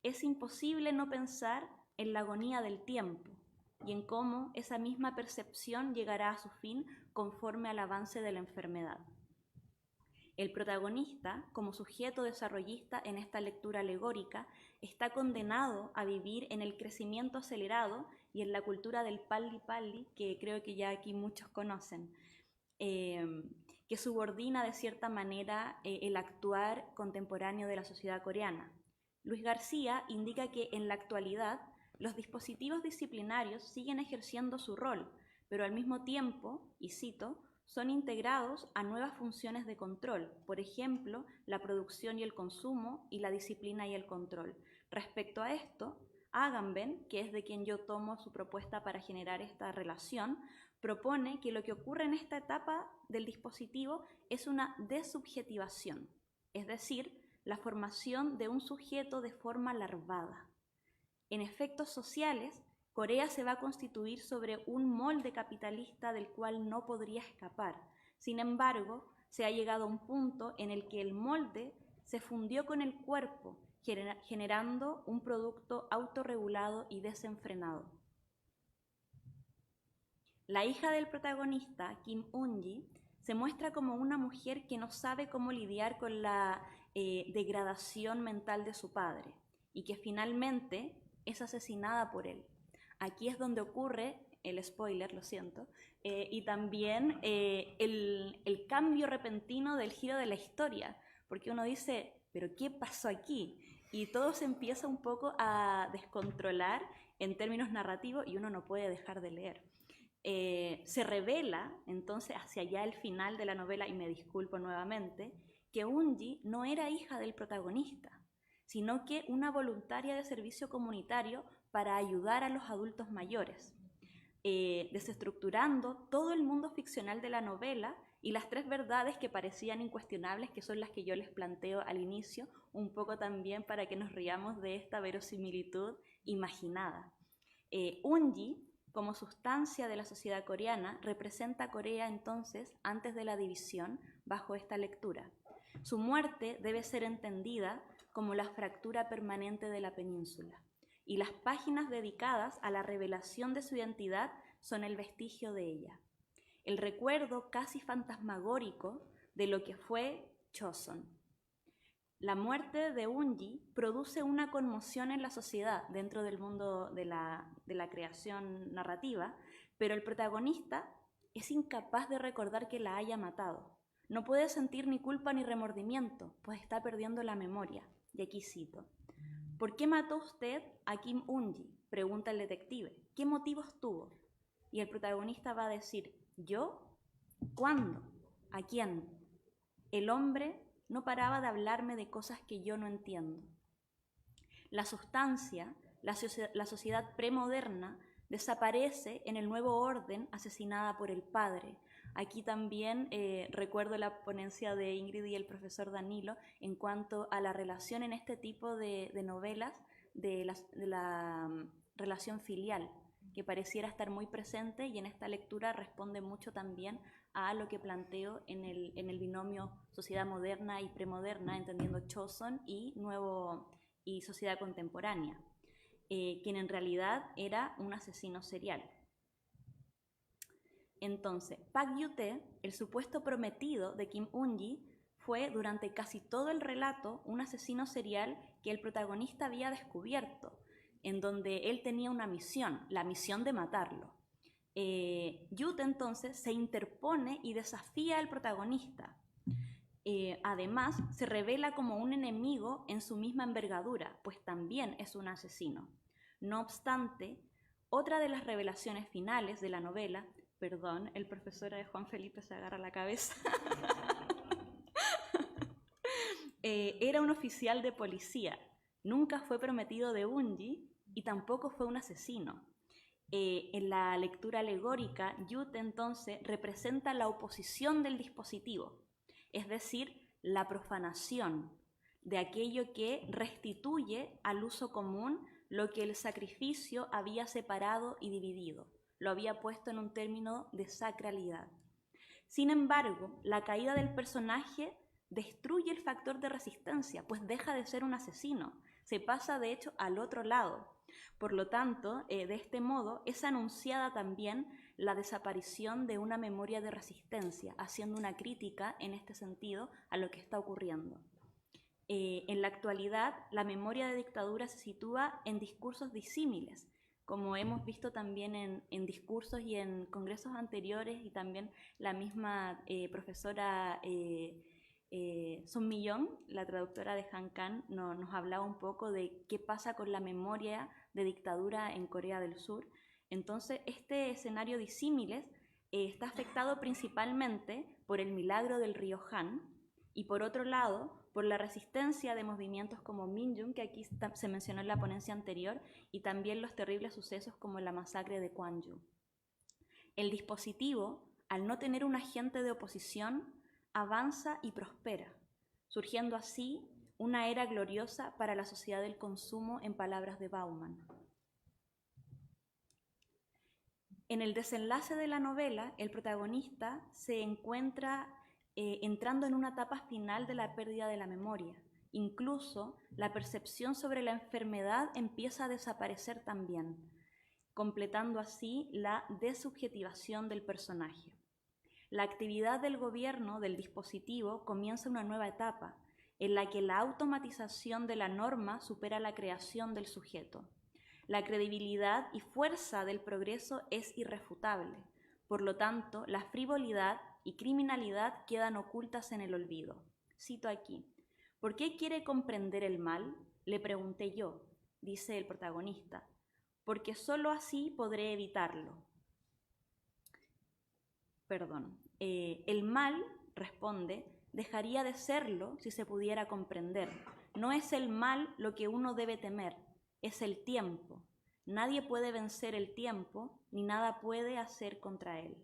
Es imposible no pensar en la agonía del tiempo y en cómo esa misma percepción llegará a su fin conforme al avance de la enfermedad». El protagonista, como sujeto desarrollista en esta lectura alegórica, está condenado a vivir en el crecimiento acelerado y en la cultura del palli-palli, que creo que ya aquí muchos conocen, que subordina de cierta manera el actuar contemporáneo de la sociedad coreana. Luis García indica que en la actualidad los dispositivos disciplinarios siguen ejerciendo su rol, pero al mismo tiempo, y cito, son integrados a nuevas funciones de control, por ejemplo, la producción y el consumo y la disciplina y el control. Respecto a esto, Agamben, que es de quien yo tomo su propuesta para generar esta relación, propone que lo que ocurre en esta etapa del dispositivo es una desubjetivación, es decir, la formación de un sujeto de forma larvada. En efectos sociales, Corea se va a constituir sobre un molde capitalista del cual no podría escapar. Sin embargo, se ha llegado a un punto en el que el molde se fundió con el cuerpo, generando un producto autorregulado y desenfrenado. La hija del protagonista, Kim Un-ji, se muestra como una mujer que no sabe cómo lidiar con la degradación mental de su padre y que finalmente es asesinada por él. Aquí es donde ocurre el spoiler, lo siento, y también el cambio repentino del giro de la historia, porque uno dice, ¿pero qué pasó aquí? Y todo se empieza un poco a descontrolar en términos narrativos y uno no puede dejar de leer. Se revela entonces hacia allá el final de la novela, y me disculpo nuevamente, que Un-ji no era hija del protagonista, sino que una voluntaria de servicio comunitario para ayudar a los adultos mayores, desestructurando todo el mundo ficcional de la novela y las tres verdades que parecían incuestionables, que son las que yo les planteo al inicio, un poco también para que nos riamos de esta verosimilitud imaginada. Un-ji, como sustancia de la sociedad coreana, representa a Corea entonces antes de la división bajo esta lectura. Su muerte debe ser entendida como la fractura permanente de la península, y las páginas dedicadas a la revelación de su identidad son el vestigio de ella, el recuerdo casi fantasmagórico de lo que fue Choson. La muerte de Un-ji produce una conmoción en la sociedad dentro del mundo de la creación narrativa, pero el protagonista es incapaz de recordar que la haya matado. No puede sentir ni culpa ni remordimiento, pues está perdiendo la memoria. Y aquí cito: «¿Por qué mató usted a Kim Un-ji?», pregunta el detective. «¿Qué motivos tuvo?». y el protagonista va a decir, ¿yo? ¿Cuándo? ¿A quién? El hombre no paraba de hablarme de cosas que yo no entiendo. La sustancia, la sociedad premoderna, desaparece en el nuevo orden asesinada por el padre. Aquí también recuerdo la ponencia de Ingrid y el profesor Danilo en cuanto a la relación en este tipo de novelas de la relación filial, que pareciera estar muy presente, y en esta lectura responde mucho también a lo que planteo en el binomio sociedad moderna y premoderna, entendiendo Chosson y sociedad contemporánea, quien en realidad era un asesino serial. Entonces, Pak Yute, el supuesto prometido de Kim Un-gi, fue durante casi todo el relato un asesino serial que el protagonista había descubierto, en donde él tenía una misión, la misión de matarlo. Yute entonces se interpone y desafía al protagonista. Además, se revela como un enemigo en su misma envergadura, pues también es un asesino. No obstante, otra de las revelaciones finales de la novela, perdón, el profesor de Juan Felipe se agarra la cabeza, era un oficial de policía, nunca fue prometido de Un-gi y tampoco fue un asesino. En la lectura alegórica, Yute entonces representa la oposición del dispositivo, es decir, la profanación de aquello que restituye al uso común lo que el sacrificio había separado y dividido, lo había puesto en un término de sacralidad. Sin embargo, la caída del personaje destruye el factor de resistencia, pues deja de ser un asesino, se pasa de hecho al otro lado. Por lo tanto, de este modo es anunciada también la desaparición de una memoria de resistencia, haciendo una crítica en este sentido a lo que está ocurriendo. En la actualidad, la memoria de dictadura se sitúa en discursos disímiles, como hemos visto también en discursos y en congresos anteriores, y también la misma profesora Son Mi-young, la traductora de Han Kang, nos hablaba un poco de qué pasa con la memoria de dictadura en Corea del Sur. Entonces, este escenario disímiles está afectado principalmente por el milagro del río Han, y por otro lado, por la resistencia de movimientos como Minjung, que aquí se mencionó en la ponencia anterior, y también los terribles sucesos como la masacre de Gwangju. El dispositivo, al no tener un agente de oposición, avanza y prospera, surgiendo así una era gloriosa para la sociedad del consumo, en palabras de Bauman. En el desenlace de la novela, el protagonista se encuentra entrando en una etapa final de la pérdida de la memoria. Incluso la percepción sobre la enfermedad empieza a desaparecer también, completando así la desubjetivación del personaje. La actividad del gobierno del dispositivo comienza una nueva etapa, en la que la automatización de la norma supera la creación del sujeto. La credibilidad y fuerza del progreso es irrefutable. Por lo tanto, la frivolidad y criminalidad quedan ocultas en el olvido. Cito aquí: ¿por qué quiere comprender el mal?, le pregunté yo, dice el protagonista. Porque sólo así podré evitarlo. El mal, responde, dejaría de serlo si se pudiera comprender. No es el mal lo que uno debe temer, es el tiempo. Nadie puede vencer el tiempo, ni nada puede hacer contra él.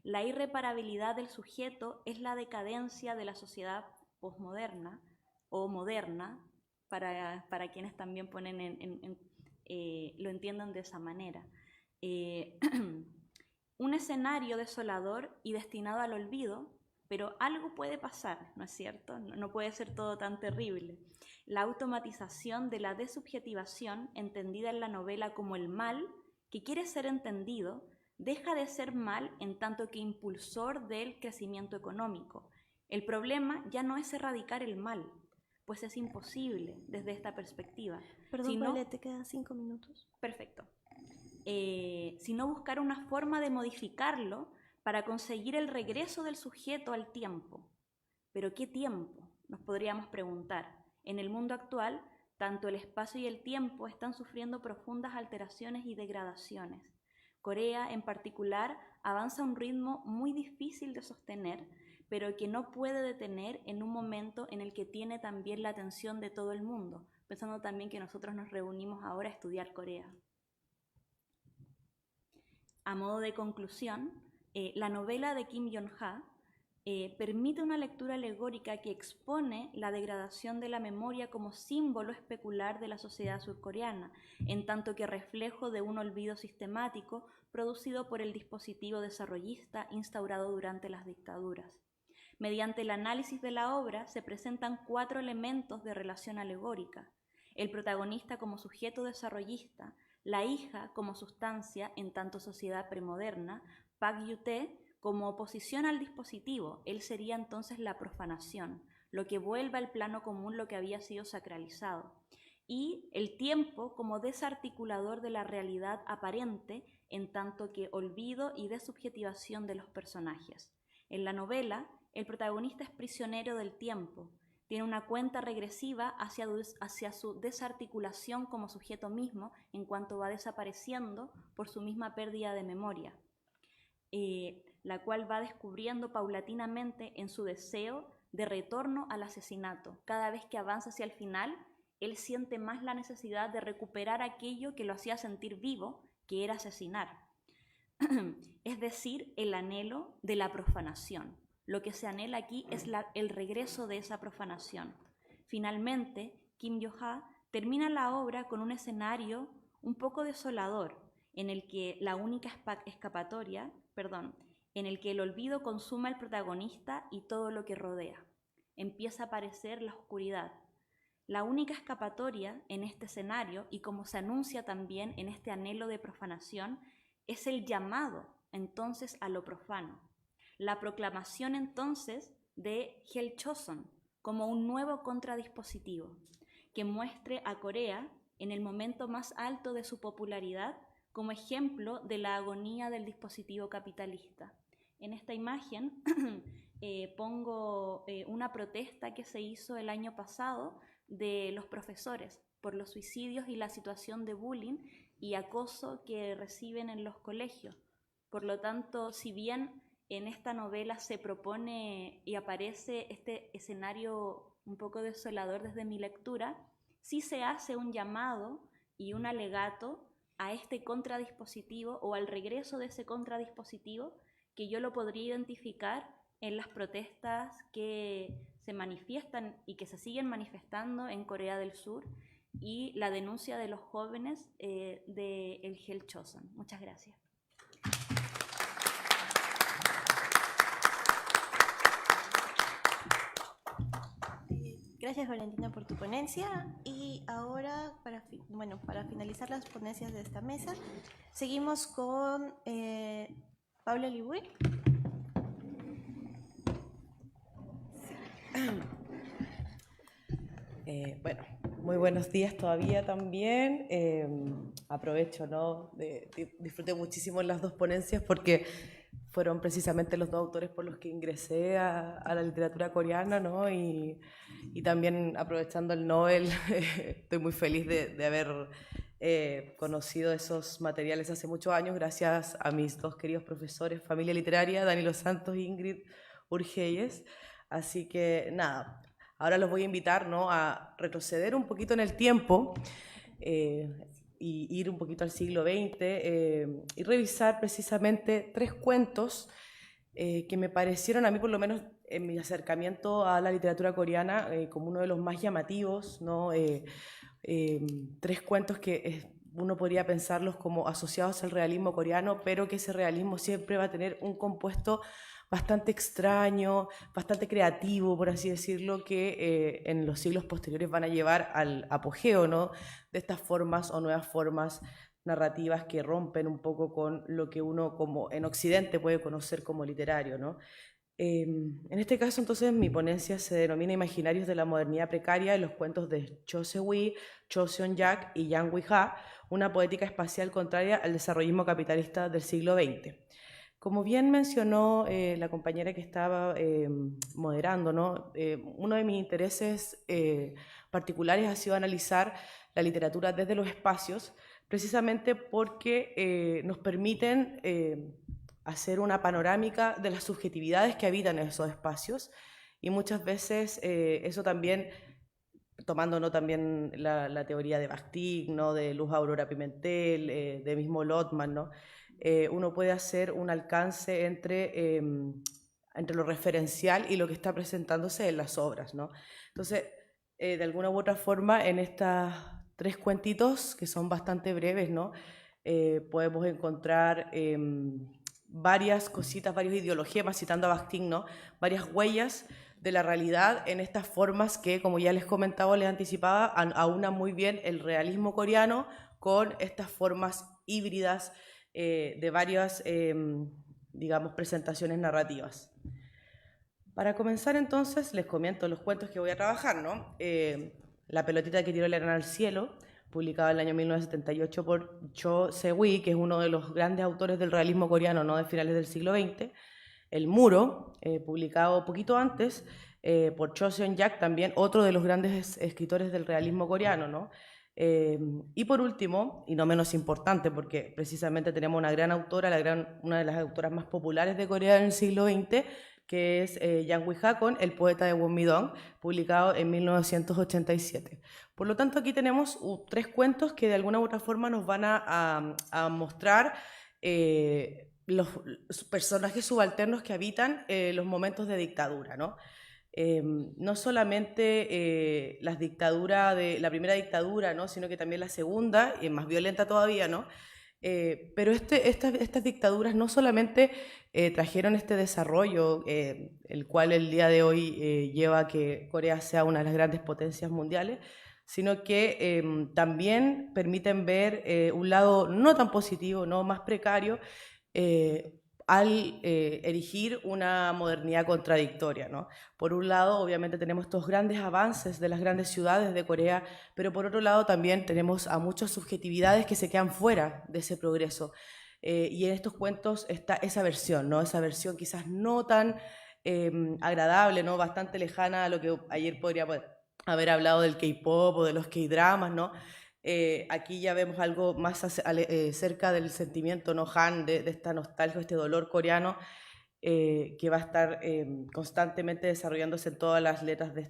La irreparabilidad del sujeto es la decadencia de la sociedad posmoderna o moderna, para quienes también ponen lo entiendan de esa manera. Un escenario desolador y destinado al olvido, pero algo puede pasar, ¿no es cierto? No puede ser todo tan terrible. La automatización de la desubjetivación, entendida en la novela como el mal, que quiere ser entendido, deja de ser mal en tanto que impulsor del crecimiento económico. El problema ya no es erradicar el mal, pues es imposible desde esta perspectiva.
Perdón, Paula, te quedan 5 minutos.
Perfecto. Sino buscar una forma de modificarlo para conseguir el regreso del sujeto al tiempo. ¿Pero qué tiempo?, nos podríamos preguntar. En el mundo actual, tanto el espacio y el tiempo están sufriendo profundas alteraciones y degradaciones. Corea, en particular, avanza a un ritmo muy difícil de sostener, pero que no puede detener en un momento en el que tiene también la atención de todo el mundo, pensando también que nosotros nos reunimos ahora a estudiar Corea. A modo de conclusión, la novela de Kim Yong-ha permite una lectura alegórica que expone la degradación de la memoria como símbolo especular de la sociedad surcoreana, en tanto que reflejo de un olvido sistemático producido por el dispositivo desarrollista instaurado durante las dictaduras. Mediante el análisis de la obra se presentan 4 elementos de relación alegórica: el protagonista como sujeto desarrollista, la hija como sustancia en tanto sociedad premoderna, Pak Yu-tae como oposición al dispositivo, él sería entonces la profanación, lo que vuelve al plano común lo que había sido sacralizado, y el tiempo como desarticulador de la realidad aparente en tanto que olvido y desubjetivación de los personajes. En la novela, el protagonista es prisionero del tiempo, tiene una cuenta regresiva hacia su desarticulación como sujeto mismo en cuanto va desapareciendo por su misma pérdida de memoria, la cual va descubriendo paulatinamente en su deseo de retorno al asesinato. Cada vez que avanza hacia el final, él siente más la necesidad de recuperar aquello que lo hacía sentir vivo, que era asesinar. Es decir, el anhelo de la profanación. Lo que se anhela aquí es el regreso de esa profanación. Finalmente, Kim Yong-ha termina la obra con un escenario un poco desolador, en el que la única escapatoria, en el que el olvido consuma al protagonista y todo lo que rodea. Empieza a aparecer la oscuridad. La única escapatoria en este escenario, y como se anuncia también en este anhelo de profanación, es el llamado entonces a lo profano. La proclamación entonces de Hel Choson como un nuevo contradispositivo que muestre a Corea en el momento más alto de su popularidad como ejemplo de la agonía del dispositivo capitalista. En esta imagen pongo una protesta que se hizo el año pasado de los profesores por los suicidios y la situación de bullying y acoso que reciben en los colegios. Por lo tanto, si bien en esta novela se propone y aparece este escenario un poco desolador desde mi lectura, sí se hace un llamado y un alegato a este contradispositivo o al regreso de ese contradispositivo que yo lo podría identificar en las protestas que se manifiestan y que se siguen manifestando en Corea del Sur y la denuncia de los jóvenes del Hel Choson. Muchas gracias.
Gracias, Valentina, por tu ponencia. Y ahora, para finalizar las ponencias de esta mesa, seguimos con Paula Libuy.
Bueno, muy buenos días todavía también. Aprovecho, ¿no? Disfruté muchísimo las 2 ponencias porque fueron precisamente los 2 autores por los que ingresé a la literatura coreana, ¿no? Y también aprovechando el Nobel, estoy muy feliz de haber conocido esos materiales hace muchos años gracias a mis 2 queridos profesores, familia literaria, Danilo Santos e Ingrid Urgeyes. Así que nada, ahora los voy a invitar, ¿no?, a retroceder un poquito en el tiempo y ir un poquito al siglo XX y revisar precisamente 3 cuentos que me parecieron a mí, por lo menos en mi acercamiento a la literatura coreana, como uno de los más llamativos, ¿no? 3 cuentos que uno podría pensarlos como asociados al realismo coreano, pero que ese realismo siempre va a tener un compuesto bastante extraño, bastante creativo, por así decirlo, que en los siglos posteriores van a llevar al apogeo, ¿no?, de estas formas o nuevas formas narrativas que rompen un poco con lo que uno como en Occidente puede conocer como literario, ¿no? En este caso, entonces, mi ponencia se denomina Imaginarios de la modernidad precaria, en los cuentos de Cho Se-wi, Cho Seon-jak y Yang Wi-ha, una poética espacial contraria al desarrollismo capitalista del siglo XX. Como bien mencionó la compañera que estaba moderando, ¿no?, uno de mis intereses particulares ha sido analizar la literatura desde los espacios, precisamente porque nos permiten hacer una panorámica de las subjetividades que habitan en esos espacios, y muchas veces eso también, tomando ¿no? también la teoría de Bakhtin, ¿no? de Luz Aurora Pimentel, de mismo Lotman, ¿no? Uno puede hacer un alcance entre lo referencial y lo que está presentándose en las obras, ¿no? Entonces, de alguna u otra forma, en estas 3 cuentitos, que son bastante breves, ¿no? Podemos encontrar varias cositas, varios ideologías, citando a Bakhtin, ¿no? Varias huellas de la realidad en estas formas que, como ya les comentaba, les anticipaba, aunan muy bien el realismo coreano con estas formas híbridas de varias, digamos, presentaciones narrativas. Para comenzar, entonces, les comento los cuentos que voy a trabajar, ¿no? La pelotita que tiró la arena al cielo, publicado en el año 1978 por Cho Se-wi, que es uno de los grandes autores del realismo coreano, ¿no? de finales del siglo XX. El muro, publicado poquito antes por Cho Seon-jak, también otro de los grandes escritores del realismo coreano, ¿no? Y por último, y no menos importante, porque precisamente tenemos una gran autora, una de las autoras más populares de Corea en el siglo XX, que es Yang Wi-hakon, el poeta de Wonmidong, publicado en 1987. Por lo tanto, aquí tenemos 3 cuentos que de alguna u otra forma nos van a mostrar los personajes subalternos que habitan los momentos de dictadura, ¿no? No solamente las dictaduras de la primera dictadura, ¿no? sino que también la segunda, y más violenta todavía, ¿no? Pero estas dictaduras no solamente trajeron este desarrollo, el cual el día de hoy lleva a que Corea sea una de las grandes potencias mundiales, sino que también permiten ver un lado no tan positivo, no más precario, al erigir una modernidad contradictoria, ¿no? Por un lado, obviamente tenemos estos grandes avances de las grandes ciudades de Corea, pero por otro lado también tenemos a muchas subjetividades que se quedan fuera de ese progreso. Y en estos cuentos está esa versión, ¿no? Esa versión quizás no tan agradable, ¿no? Bastante lejana a lo que ayer podría haber hablado del K-pop o de los K-dramas, ¿no? Aquí ya vemos algo más cerca del sentimiento ¿no? Han, de esta nostalgia, este dolor coreano que va a estar constantemente desarrollándose en todas las letras de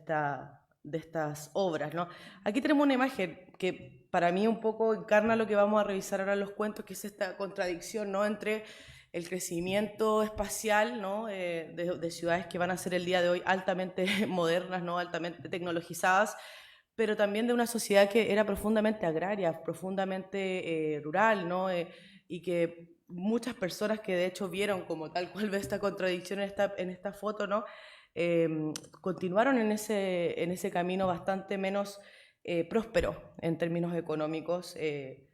estas obras, ¿no? Aquí tenemos una imagen que para mí un poco encarna lo que vamos a revisar ahora en los cuentos, que es esta contradicción, ¿no? entre el crecimiento espacial, ¿no? de ciudades que van a ser el día de hoy altamente modernas, ¿no? altamente tecnologizadas, pero también de una sociedad que era profundamente agraria, profundamente rural, ¿no? Y que muchas personas que de hecho vieron como tal cual ve esta contradicción en esta foto, ¿no? Continuaron en ese camino bastante menos próspero en términos económicos en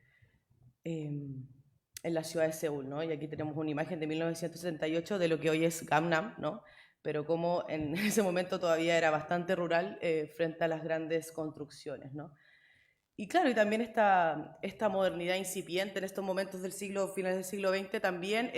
la ciudad de Seúl, ¿no? Y aquí tenemos una imagen de 1968 de lo que hoy es Gangnam, ¿no? Pero como en ese momento todavía era bastante rural frente a las grandes construcciones, ¿no? Y claro, y también esta modernidad incipiente en estos momentos finales del siglo XX también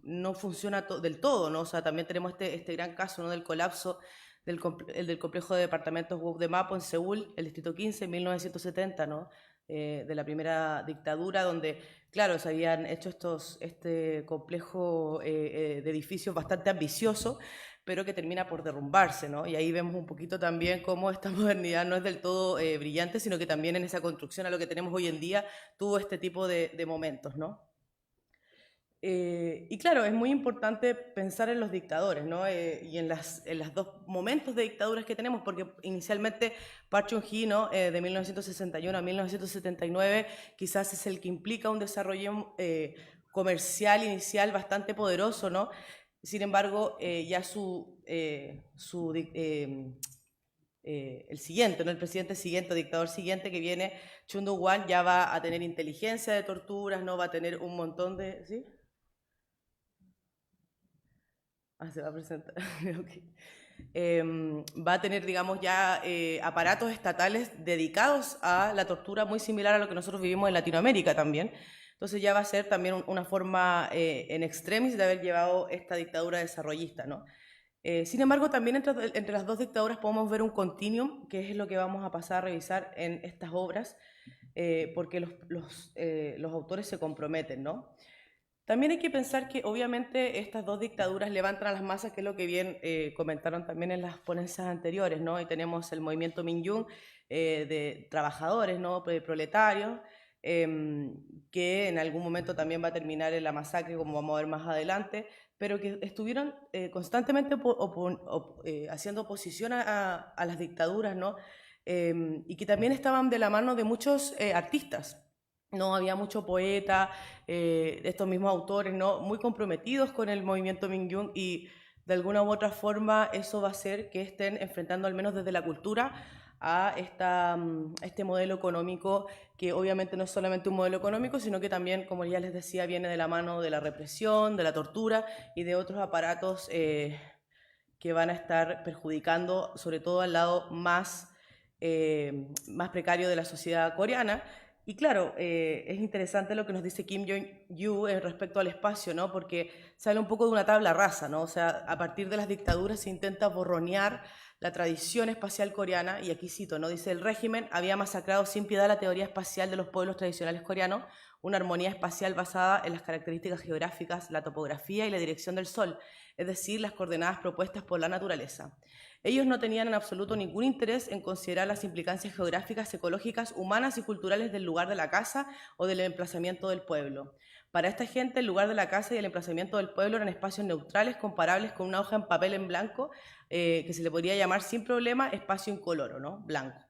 no funciona del todo, ¿no? O sea, también tenemos este gran caso, ¿no? del colapso del complejo de departamentos Wokdemapo en Seúl, el distrito 15, en 1970, ¿no? De la primera dictadura, donde, claro, se habían hecho este complejo de edificios bastante ambicioso, pero que termina por derrumbarse, ¿no? Y ahí vemos un poquito también cómo esta modernidad no es del todo brillante, sino que también en esa construcción a lo que tenemos hoy en día tuvo este tipo de momentos, ¿no? Y claro, es muy importante pensar en los dictadores, ¿no? Y en las 2 momentos de dictaduras que tenemos, porque inicialmente Park Chung-hee, ¿no? De 1961 a 1979, quizás es el que implica un desarrollo comercial inicial bastante poderoso, ¿no? Sin embargo, ya el siguiente, ¿no? El presidente siguiente, dictador siguiente que viene, Chun Doo-hwan, ya va a tener inteligencia de torturas, ¿no? Va a tener un montón de... ¿Sí? Se va a presentar. Okay. Va a tener, digamos, ya aparatos estatales dedicados a la tortura muy similar a lo que nosotros vivimos en Latinoamérica también. Entonces ya va a ser también una forma en extremis de haber llevado esta dictadura desarrollista, ¿no? Sin embargo, también entre las 2 dictaduras podemos ver un continuum, que es lo que vamos a pasar a revisar en estas obras, porque los autores se comprometen, ¿no? También hay que pensar que obviamente estas dos dictaduras levantan a las masas, que es lo que bien comentaron también en las ponencias anteriores, ¿no? Y tenemos el movimiento Minjung de trabajadores, ¿no? Proletarios, que en algún momento también va a terminar en la masacre, como vamos a ver más adelante, pero que estuvieron constantemente haciendo oposición a las dictaduras, ¿no? Y que también estaban de la mano de muchos artistas. No había mucho poeta, estos mismos autores, ¿no? Muy comprometidos con el movimiento Minjung, y de alguna u otra forma eso va a hacer que estén enfrentando, al menos desde la cultura, a este modelo económico, que obviamente no es solamente un modelo económico, sino que también, como ya les decía, viene de la mano de la represión, de la tortura y de otros aparatos que van a estar perjudicando sobre todo al lado más precario de la sociedad coreana. Y claro, es interesante lo que nos dice Kim Jong-il respecto al espacio, ¿no? Porque sale un poco de una tabla rasa, ¿no? O sea, a partir de las dictaduras se intenta borronear la tradición espacial coreana, y aquí cito, ¿no? Dice: el régimen había masacrado sin piedad la teoría espacial de los pueblos tradicionales coreanos, una armonía espacial basada en las características geográficas, la topografía y la dirección del sol, es decir, las coordenadas propuestas por la naturaleza. Ellos no tenían en absoluto ningún interés en considerar las implicancias geográficas, ecológicas, humanas y culturales del lugar de la casa o del emplazamiento del pueblo. Para esta gente, el lugar de la casa y el emplazamiento del pueblo eran espacios neutrales comparables con una hoja en papel en blanco, que se le podría llamar sin problema espacio incoloro, ¿no? Blanco.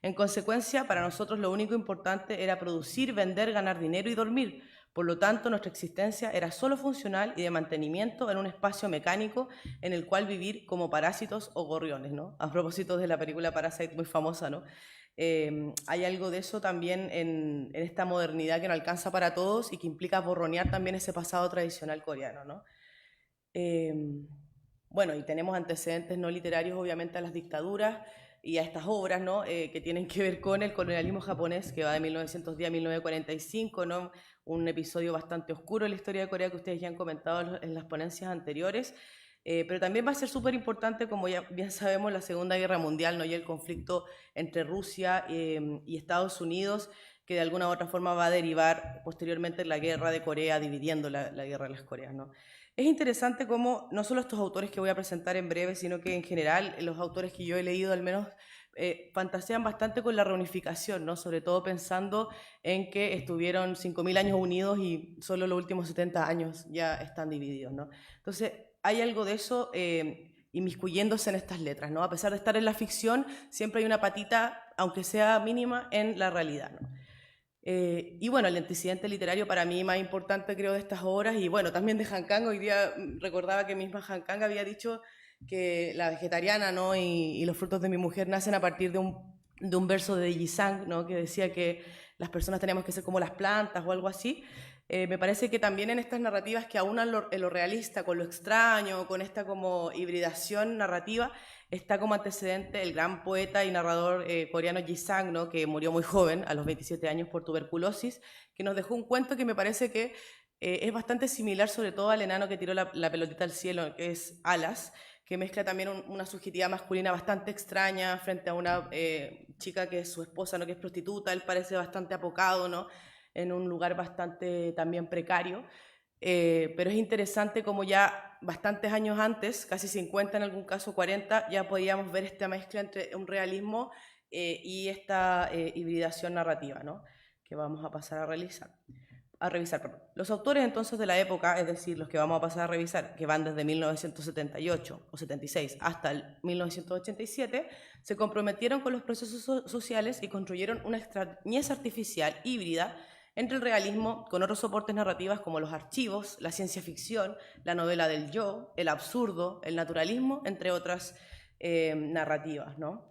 En consecuencia, para nosotros lo único importante era producir, vender, ganar dinero y dormir. Por lo tanto, nuestra existencia era solo funcional y de mantenimiento en un espacio mecánico en el cual vivir como parásitos o gorriones, ¿no? A propósito de la película Parasite, muy famosa, ¿no? Hay algo de eso también en esta modernidad que no alcanza para todos y que implica borronear también ese pasado tradicional coreano, ¿no? Bueno, y tenemos antecedentes no literarios, obviamente, a las dictaduras y a estas obras, ¿no? Que tienen que ver con el colonialismo japonés, que va de 1910 a 1945, ¿no? Un episodio bastante oscuro en la historia de Corea que ustedes ya han comentado en las ponencias anteriores, pero también va a ser súper importante, como ya bien sabemos, la Segunda Guerra Mundial, ¿no? Y el conflicto entre Rusia y Estados Unidos, que de alguna u otra forma va a derivar posteriormente en la Guerra de Corea, dividiendo la Guerra de las Coreas, ¿no? Es interesante cómo no solo estos autores que voy a presentar en breve, sino que en general los autores que yo he leído al menos fantasean bastante con la reunificación, ¿no? Sobre todo pensando en que estuvieron 5.000 años unidos y solo los últimos 70 años ya están divididos, ¿no? Entonces hay algo de eso inmiscuyéndose en estas letras, ¿no? A pesar de estar en la ficción, siempre hay una patita, aunque sea mínima, en la realidad, ¿no? Y bueno, el antecedente literario para mí más importante, creo, de estas obras, y bueno, también de Han Kang. Hoy día recordaba que misma Han Kang había dicho que La Vegetariana, ¿no? y Los frutos de mi mujer nacen a partir de un verso de Yi-sang, ¿no? Que decía que las personas teníamos que ser como las plantas o algo así. Me parece que también en estas narrativas que aunan lo realista con lo extraño, con esta como hibridación narrativa, está como antecedente el gran poeta y narrador coreano Ji-sang, ¿no? Que murió muy joven, a los 27 años, por tuberculosis, que nos dejó un cuento que me parece que es bastante similar, sobre todo al enano que tiró la pelotita al cielo, que es Alas, que mezcla también una subjetividad masculina bastante extraña frente a una chica que es su esposa, ¿no? Que es prostituta. Él parece bastante apocado, ¿no? En un lugar bastante también precario. Pero es interesante como ya bastantes años antes, casi 50 en algún caso, 40, ya podíamos ver esta mezcla entre un realismo y esta hibridación narrativa, ¿no? Que vamos a pasar a revisar. Los autores entonces de la época, es decir, los que vamos a pasar a revisar, que van desde 1978 o 76 hasta el 1987, se comprometieron con los procesos sociales y construyeron una extrañeza artificial híbrida entre el realismo con otros soportes narrativos como los archivos, la ciencia ficción, la novela del yo, el absurdo, el naturalismo, entre otras narrativas, ¿no?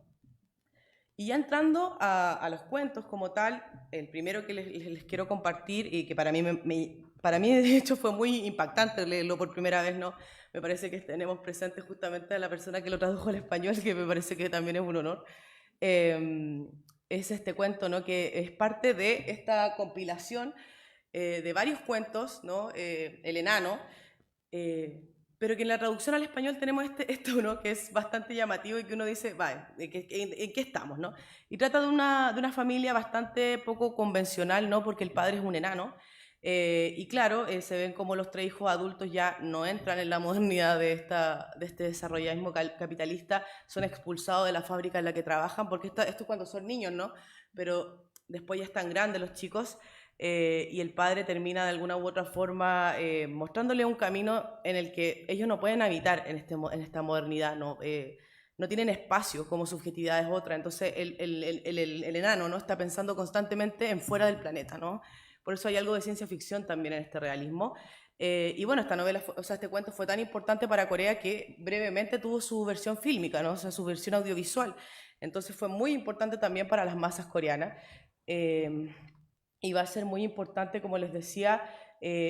Y ya entrando a los cuentos como tal, el primero que les quiero compartir, y que para mí de hecho fue muy impactante leerlo por primera vez, ¿no? Me parece que tenemos presente justamente a la persona que lo tradujo al español, que me parece que también es un honor. Es este cuento, ¿no? Que es parte de esta compilación de varios cuentos, ¿no? El enano, pero que en la traducción al español tenemos esto, ¿no? Que es bastante llamativo y que uno dice, vale, ¿en qué estamos, no? Y trata de una familia bastante poco convencional, ¿no? Porque el padre es un enano, y claro, se ven como los 3 hijos adultos ya no entran en la modernidad de este desarrollismo capitalista, son expulsados de la fábrica en la que trabajan, porque esto es cuando son niños, ¿no? Pero después ya están grandes los chicos, y el padre termina de alguna u otra forma mostrándole un camino en el que ellos no pueden habitar en esta modernidad, ¿no? No tienen espacio, como subjetividad es otra, entonces el enano, ¿no? Está pensando constantemente en fuera del planeta, ¿no? Por eso hay algo de ciencia ficción también en este realismo. Y bueno, esta novela, este cuento fue tan importante para Corea que brevemente tuvo su versión fílmica, ¿no? O sea, su versión audiovisual. Entonces fue muy importante también para las masas coreanas. Y va a ser muy importante, como les decía,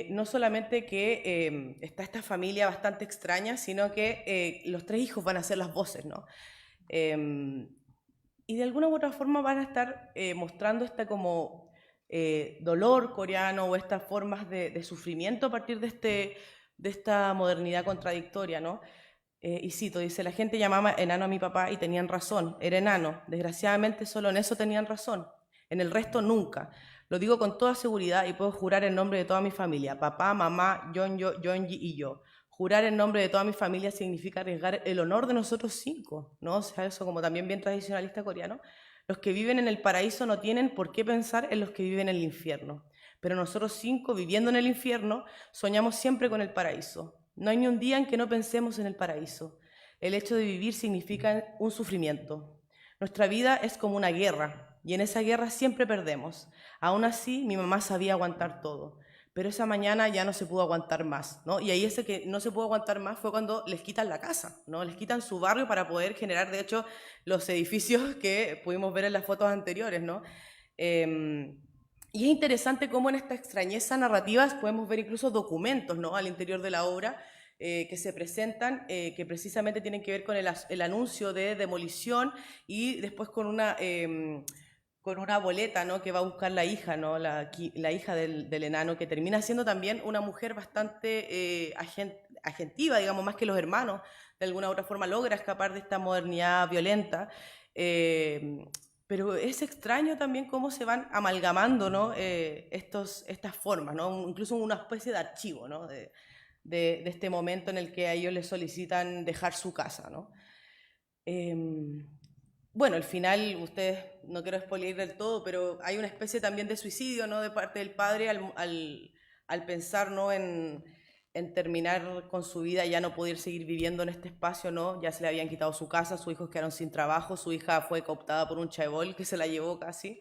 no solamente que está esta familia bastante extraña, sino que los 3 hijos van a ser las voces, ¿no? Y de alguna u otra forma van a estar mostrando como dolor coreano o estas formas de sufrimiento a partir de esta modernidad contradictoria, ¿no? Y cito, dice, la gente llamaba enano a mi papá y tenían razón, era enano, desgraciadamente solo en eso tenían razón, en el resto nunca. Lo digo con toda seguridad y puedo jurar en nombre de toda mi familia, papá, mamá, Yeonjo, Yeonji y yo. Jurar en nombre de toda mi familia significa arriesgar el honor de nosotros 5, ¿no? O sea, eso como también bien tradicionalista coreano. Los que viven en el paraíso no tienen por qué pensar en los que viven en el infierno. Pero nosotros 5, viviendo en el infierno, soñamos siempre con el paraíso. No hay ni un día en que no pensemos en el paraíso. El hecho de vivir significa un sufrimiento. Nuestra vida es como una guerra, y en esa guerra siempre perdemos. Aún así, mi mamá sabía aguantar todo, pero esa mañana ya no se pudo aguantar más, ¿no? Y ahí ese que no se pudo aguantar más fue cuando les quitan la casa, ¿no? Les quitan su barrio para poder generar, de hecho, los edificios que pudimos ver en las fotos anteriores, ¿no? Y es interesante cómo en esta extrañeza narrativa podemos ver incluso documentos, ¿no? Al interior de la obra, que se presentan, que precisamente tienen que ver con el anuncio de demolición y después con una boleta, ¿no? Que va a buscar la hija, ¿no? La hija del enano, que termina siendo también una mujer bastante agentiva, digamos, más que los hermanos, de alguna u otra forma logra escapar de esta modernidad violenta. Pero es extraño también cómo se van amalgamando, ¿no? Estas formas, ¿no? Incluso una especie de archivo, ¿no? De este momento en el que a ellos les solicitan dejar su casa, ¿no? Bueno, al final, ustedes, no quiero spoiler del todo, pero hay una especie también de suicidio, ¿no? De parte del padre al pensar, ¿no? en terminar con su vida, ya no poder seguir viviendo en este espacio, ¿no? Ya se le habían quitado su casa, sus hijos quedaron sin trabajo, su hija fue cooptada por un chaebol que se la llevó casi.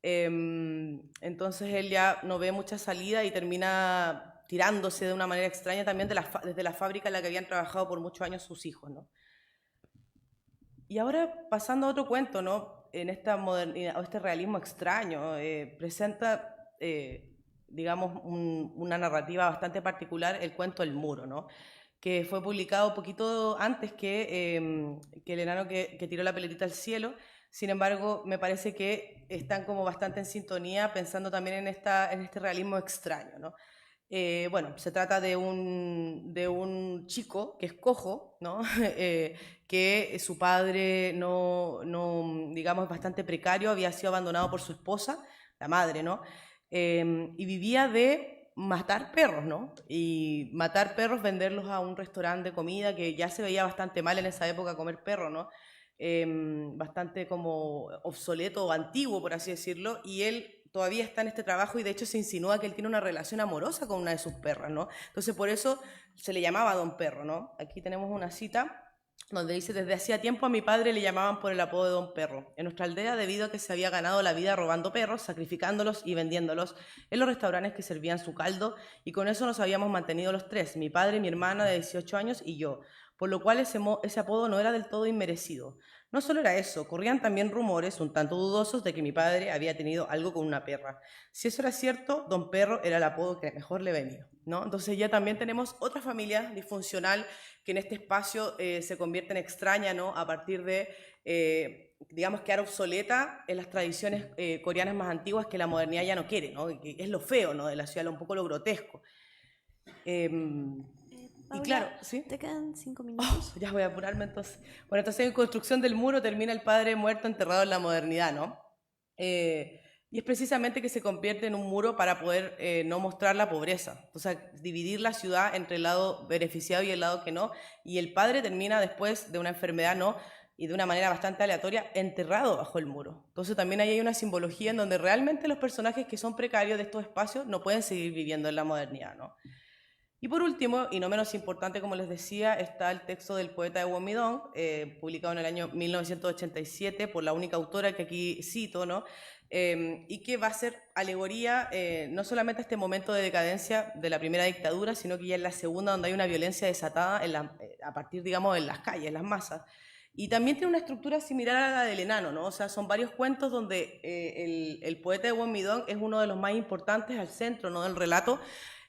Entonces él ya no ve mucha salida y termina tirándose de una manera extraña también desde la fábrica en la que habían trabajado por muchos años sus hijos, ¿no? Y ahora, pasando a otro cuento, ¿no? En esta modernidad, o este realismo extraño, presenta, digamos, una narrativa bastante particular, el cuento El Muro, ¿no? Que fue publicado un poquito antes que El enano que tiró la pelotita al cielo. Sin embargo, me parece que están como bastante en sintonía, pensando también en este realismo extraño, ¿no? Bueno, se trata de un chico que es cojo, ¿no? Que su padre digamos, es bastante precario, había sido abandonado por su esposa, la madre, ¿no? Y vivía de matar perros, ¿no? Y matar perros, venderlos a un restaurante de comida, que ya se veía bastante mal en esa época comer perro, ¿no? Bastante como obsoleto o antiguo, por así decirlo, y él todavía está en este trabajo y de hecho se insinúa que él tiene una relación amorosa con una de sus perras, ¿no? Entonces por eso se le llamaba Don Perro, ¿no? Aquí tenemos una cita donde dice, desde hacía tiempo a mi padre le llamaban por el apodo de Don Perro, en nuestra aldea debido a que se había ganado la vida robando perros, sacrificándolos y vendiéndolos en los restaurantes que servían su caldo, y con eso nos habíamos mantenido los 3, mi padre, mi hermana de 18 años y yo, por lo cual ese apodo no era del todo inmerecido. No solo era eso, corrían también rumores, un tanto dudosos, de que mi padre había tenido algo con una perra. Si eso era cierto, Don Perro era el apodo que mejor le venía, ¿no? Entonces ya también tenemos otra familia disfuncional que en este espacio se convierte en extraña, ¿no? A partir de, digamos, quedar obsoleta en las tradiciones coreanas más antiguas que la modernidad ya no quiere, ¿no? Que es lo feo, ¿no? De la ciudad, un poco lo grotesco.
Paula,
claro, ¿sí?
te quedan 5 minutos.
Ya voy a apurarme entonces. Bueno, entonces en construcción del muro termina el padre muerto enterrado en la modernidad, ¿no? Y es precisamente que se convierte en un muro para poder no mostrar la pobreza, o sea, dividir la ciudad entre el lado beneficiado y el lado que no, y el padre termina después de una enfermedad, ¿no? Y de una manera bastante aleatoria, enterrado bajo el muro. Entonces también ahí hay una simbología en donde realmente los personajes que son precarios de estos espacios no pueden seguir viviendo en la modernidad, ¿no? Y por último, y no menos importante, como les decía, está el texto del poeta Eguon Midón, publicado en el año 1987 por la única autora que aquí cito, ¿no? Y que va a ser alegoría no solamente a este momento de decadencia de la primera dictadura, sino que ya en la segunda, donde hay una violencia desatada a partir, digamos, en las calles, en las masas. Y también tiene una estructura similar a la del enano, ¿no? O sea, son varios cuentos donde el poeta Eguon Midón es uno de los más importantes al centro, ¿no? Del relato.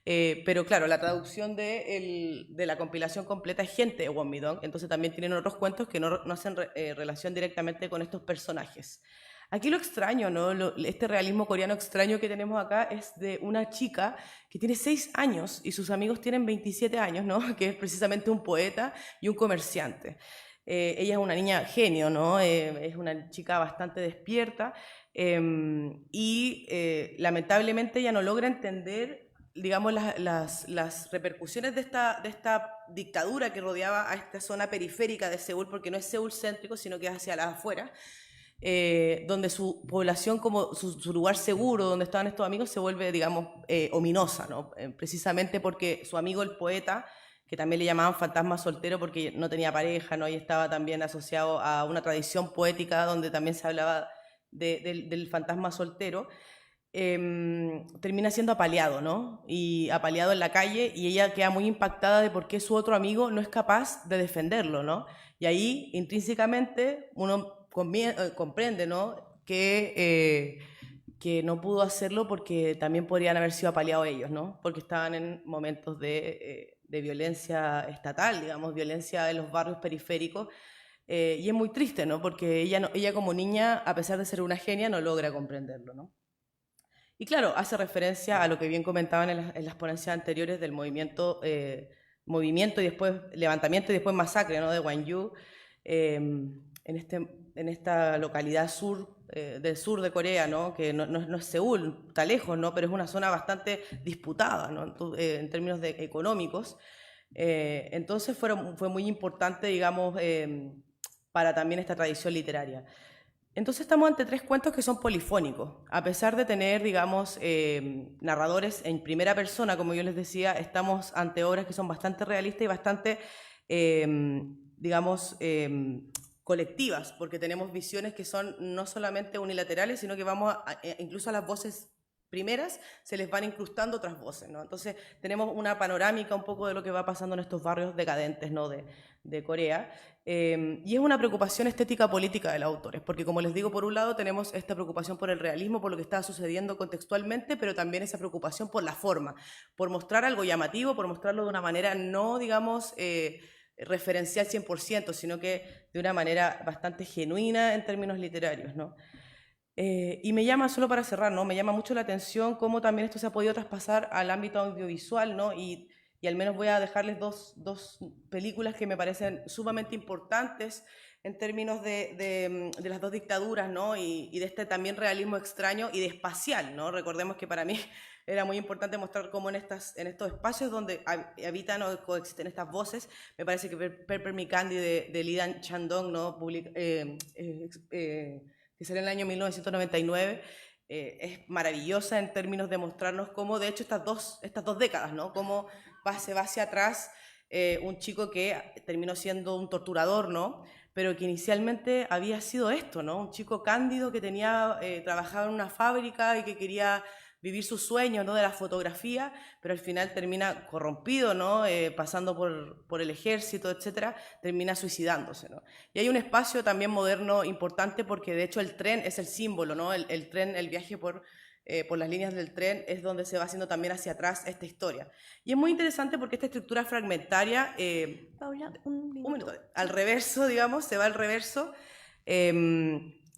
Pero claro, la traducción de la compilación completa es gente de Eguon Midón, entonces también tienen otros cuentos que no hacen relación directamente con estos personajes. Aquí lo extraño, ¿no? Este realismo coreano extraño que tenemos acá es de una chica que tiene 6 años y sus amigos tienen 27 años, ¿no? Que es precisamente un poeta y un comerciante. Ella es una niña genio, ¿no? Es una chica bastante despierta y lamentablemente ella no logra entender, digamos, las repercusiones de esta dictadura que rodeaba a esta zona periférica de Seúl, porque no es Seúl céntrico, sino que es hacia las afueras, donde su población, como su lugar seguro, donde estaban estos amigos, se vuelve, digamos, ominosa, ¿no? Precisamente porque su amigo el poeta, que también le llamaban fantasma soltero porque no tenía pareja, ¿no? Y estaba también asociado a una tradición poética donde también se hablaba del fantasma soltero, termina siendo apaleado, ¿no? Y apaleado en la calle, y ella queda muy impactada de por qué su otro amigo no es capaz de defenderlo, ¿no? Y ahí, intrínsecamente, uno comprende, ¿no? Que no pudo hacerlo porque también podrían haber sido apaleados ellos, ¿no? Porque estaban en momentos de violencia estatal, digamos, violencia en los barrios periféricos, y es muy triste, ¿no? Porque ella como niña, a pesar de ser una genia, no logra comprenderlo, ¿no? Y claro, hace referencia a lo que bien comentaban en las ponencias anteriores del movimiento y después levantamiento y después masacre, ¿no? De Gwangju, en esta localidad del sur de Corea, ¿no? Que no es Seúl, está lejos, ¿no? Pero es una zona bastante disputada, ¿no? En términos económicos. Entonces fue muy importante, digamos, para también esta tradición literaria. Entonces estamos ante 3 cuentos que son polifónicos. A pesar de tener, digamos, narradores en primera persona, como yo les decía, estamos ante obras que son bastante realistas y bastante, digamos, colectivas, porque tenemos visiones que son no solamente unilaterales, sino que vamos incluso a las voces primeras se les van incrustando otras voces, ¿no? Entonces tenemos una panorámica un poco de lo que va pasando en estos barrios decadentes, ¿no? de Corea, y es una preocupación estética política de los autores, porque como les digo, por un lado tenemos esta preocupación por el realismo, por lo que está sucediendo contextualmente, pero también esa preocupación por la forma, por mostrar algo llamativo, por mostrarlo de una manera no, digamos, referencial 100%, sino que de una manera bastante genuina en términos literarios, ¿no? Y me llama, solo para cerrar, ¿no? Me llama mucho la atención cómo también esto se ha podido traspasar al ámbito audiovisual, ¿no? Y al menos voy a dejarles dos películas que me parecen sumamente importantes en términos de las 2 dictaduras, ¿no? Y de este también realismo extraño y de espacial, ¿no? Recordemos que para mí era muy importante mostrar cómo en estos espacios donde habitan o coexisten estas voces, me parece que Pepper Me Candy de Lee Dan Chandong, ¿no? Que salió en el año 1999, es maravillosa en términos de mostrarnos cómo, de hecho, estas dos décadas, ¿no? Cómo se va hacia atrás un chico que terminó siendo un torturador, ¿no? Pero que inicialmente había sido esto, ¿no? Un chico cándido que trabajaba en una fábrica y que quería vivir sus sueños, ¿no? De la fotografía, pero al final termina corrompido, ¿no? Pasando por el ejército, etcétera, termina suicidándose, ¿no? Y hay un espacio también moderno importante porque de hecho el tren es el símbolo, ¿no? El tren, el viaje por las líneas del tren es donde se va haciendo también hacia atrás esta historia. Y es muy interesante porque esta estructura fragmentaria,
Paula, un minuto.
Al reverso, digamos, se va al reverso.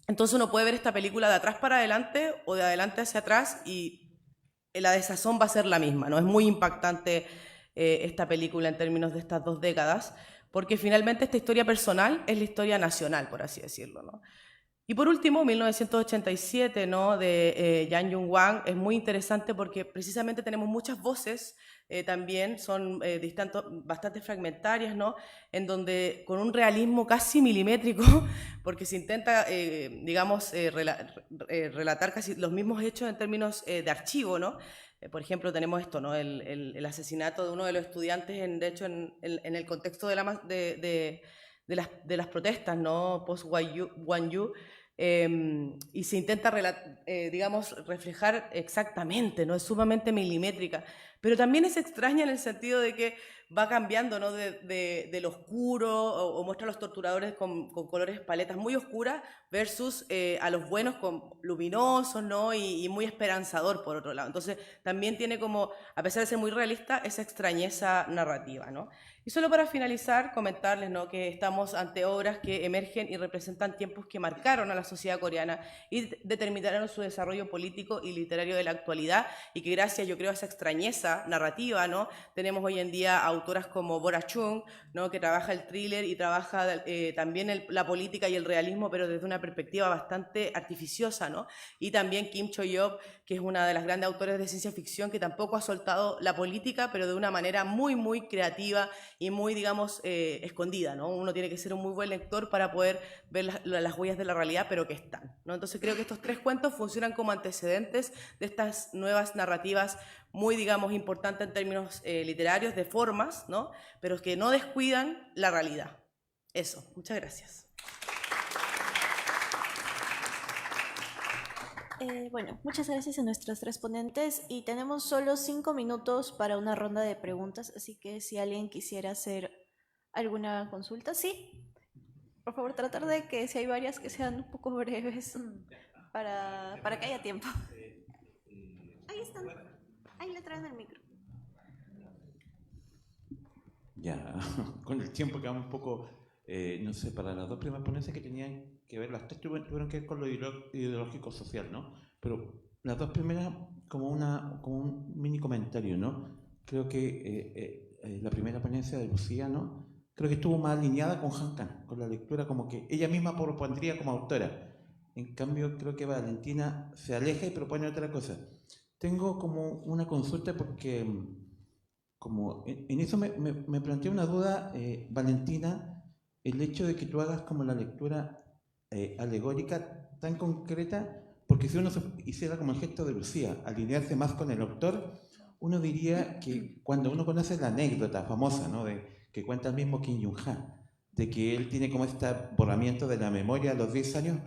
Entonces uno puede ver esta película de atrás para adelante o de adelante hacia atrás y la desazón va a ser la misma, ¿no? Es muy impactante esta película en términos de estas 2 décadas, porque finalmente esta historia personal es la historia nacional, por así decirlo, ¿no? Y por último, 1987, ¿no?, de Yang Jung-hwan, es muy interesante porque precisamente tenemos muchas voces, también son bastante fragmentarias, ¿no?, en donde con un realismo casi milimétrico, porque se intenta, digamos, relatar casi los mismos hechos en términos de archivo, ¿no? Por ejemplo, tenemos esto, ¿no?, el asesinato de uno de los estudiantes, de hecho, en el contexto de las protestas, ¿no?, post-Gwangju, y se intenta, digamos, reflejar exactamente, ¿no?, es sumamente milimétrica, pero también es extraña en el sentido de que va cambiando, ¿no?, de lo oscuro, o muestra a los torturadores con colores, paletas muy oscuras, versus a los buenos con luminosos, ¿no?, y muy esperanzador por otro lado. Entonces también tiene como, a pesar de ser muy realista, esa extrañeza narrativa, ¿no? Y solo para finalizar, comentarles, ¿no?, que estamos ante obras que emergen y representan tiempos que marcaron a la sociedad coreana y determinaron su desarrollo político y literario de la actualidad, y que gracias, yo creo, a esa extrañeza narrativa, ¿no?, tenemos hoy en día autoras como Bora Chung, ¿no?, que trabaja el thriller y trabaja también la política y el realismo, pero desde una perspectiva bastante artificiosa, ¿no? Y también Kim Cho-yeop, que es una de las grandes autores de ciencia ficción, que tampoco ha soltado la política, pero de una manera muy, muy creativa y muy, digamos, escondida, ¿no? Uno tiene que ser un muy buen lector para poder ver las huellas de la realidad, pero que están, ¿no? Entonces creo que estos 3 cuentos funcionan como antecedentes de estas nuevas narrativas muy, digamos, importantes en términos literarios, de formas, ¿no?, pero que no descuidan la realidad. Eso, muchas gracias.
Bueno, muchas gracias a nuestros 3 ponentes y tenemos solo 5 minutos para una ronda de preguntas, así que si alguien quisiera hacer alguna consulta, sí. Por favor, tratar de que si hay varias que sean un poco breves para que haya tiempo. Ahí están. Ahí le traen el micro.
Ya, con el tiempo quedamos un poco, no sé, para las 2 primeras ponencias que tenían que ver, las 3 tuvieron que ver con lo ideológico social, ¿no? Pero las 2 primeras como un mini comentario, ¿no? Creo que la primera ponencia de Lucía, ¿no?, creo que estuvo más alineada con Han Kang, con la lectura como que ella misma propondría como autora. En cambio, creo que Valentina se aleja y propone otra cosa. Tengo como una consulta porque como en eso me plantea una duda, Valentina, el hecho de que tú hagas como la lectura alegórica tan concreta, porque si uno hiciera como el gesto de Lucía, alinearse más con el autor, uno diría que cuando uno conoce la anécdota famosa, ¿no?, que cuenta el mismo Kim Jong-un, de que él tiene como este borramiento de la memoria a los 10 años,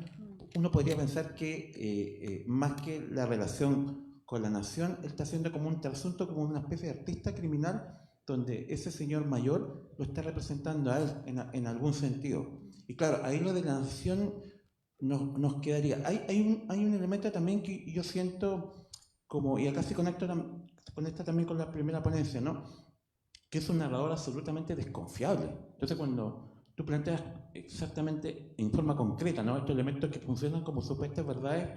uno podría pensar que más que la relación con la nación, él está haciendo como un trasunto, como una especie de artista criminal, donde ese señor mayor lo está representando a él en algún sentido. Y claro, ahí lo de la nación nos quedaría. Hay un elemento también que yo siento como, y acá se conecta también con la primera ponencia, ¿no?, que es un narrador absolutamente desconfiable. Entonces cuando tú planteas exactamente en forma concreta, ¿no?, estos elementos que funcionan como supuestas verdades,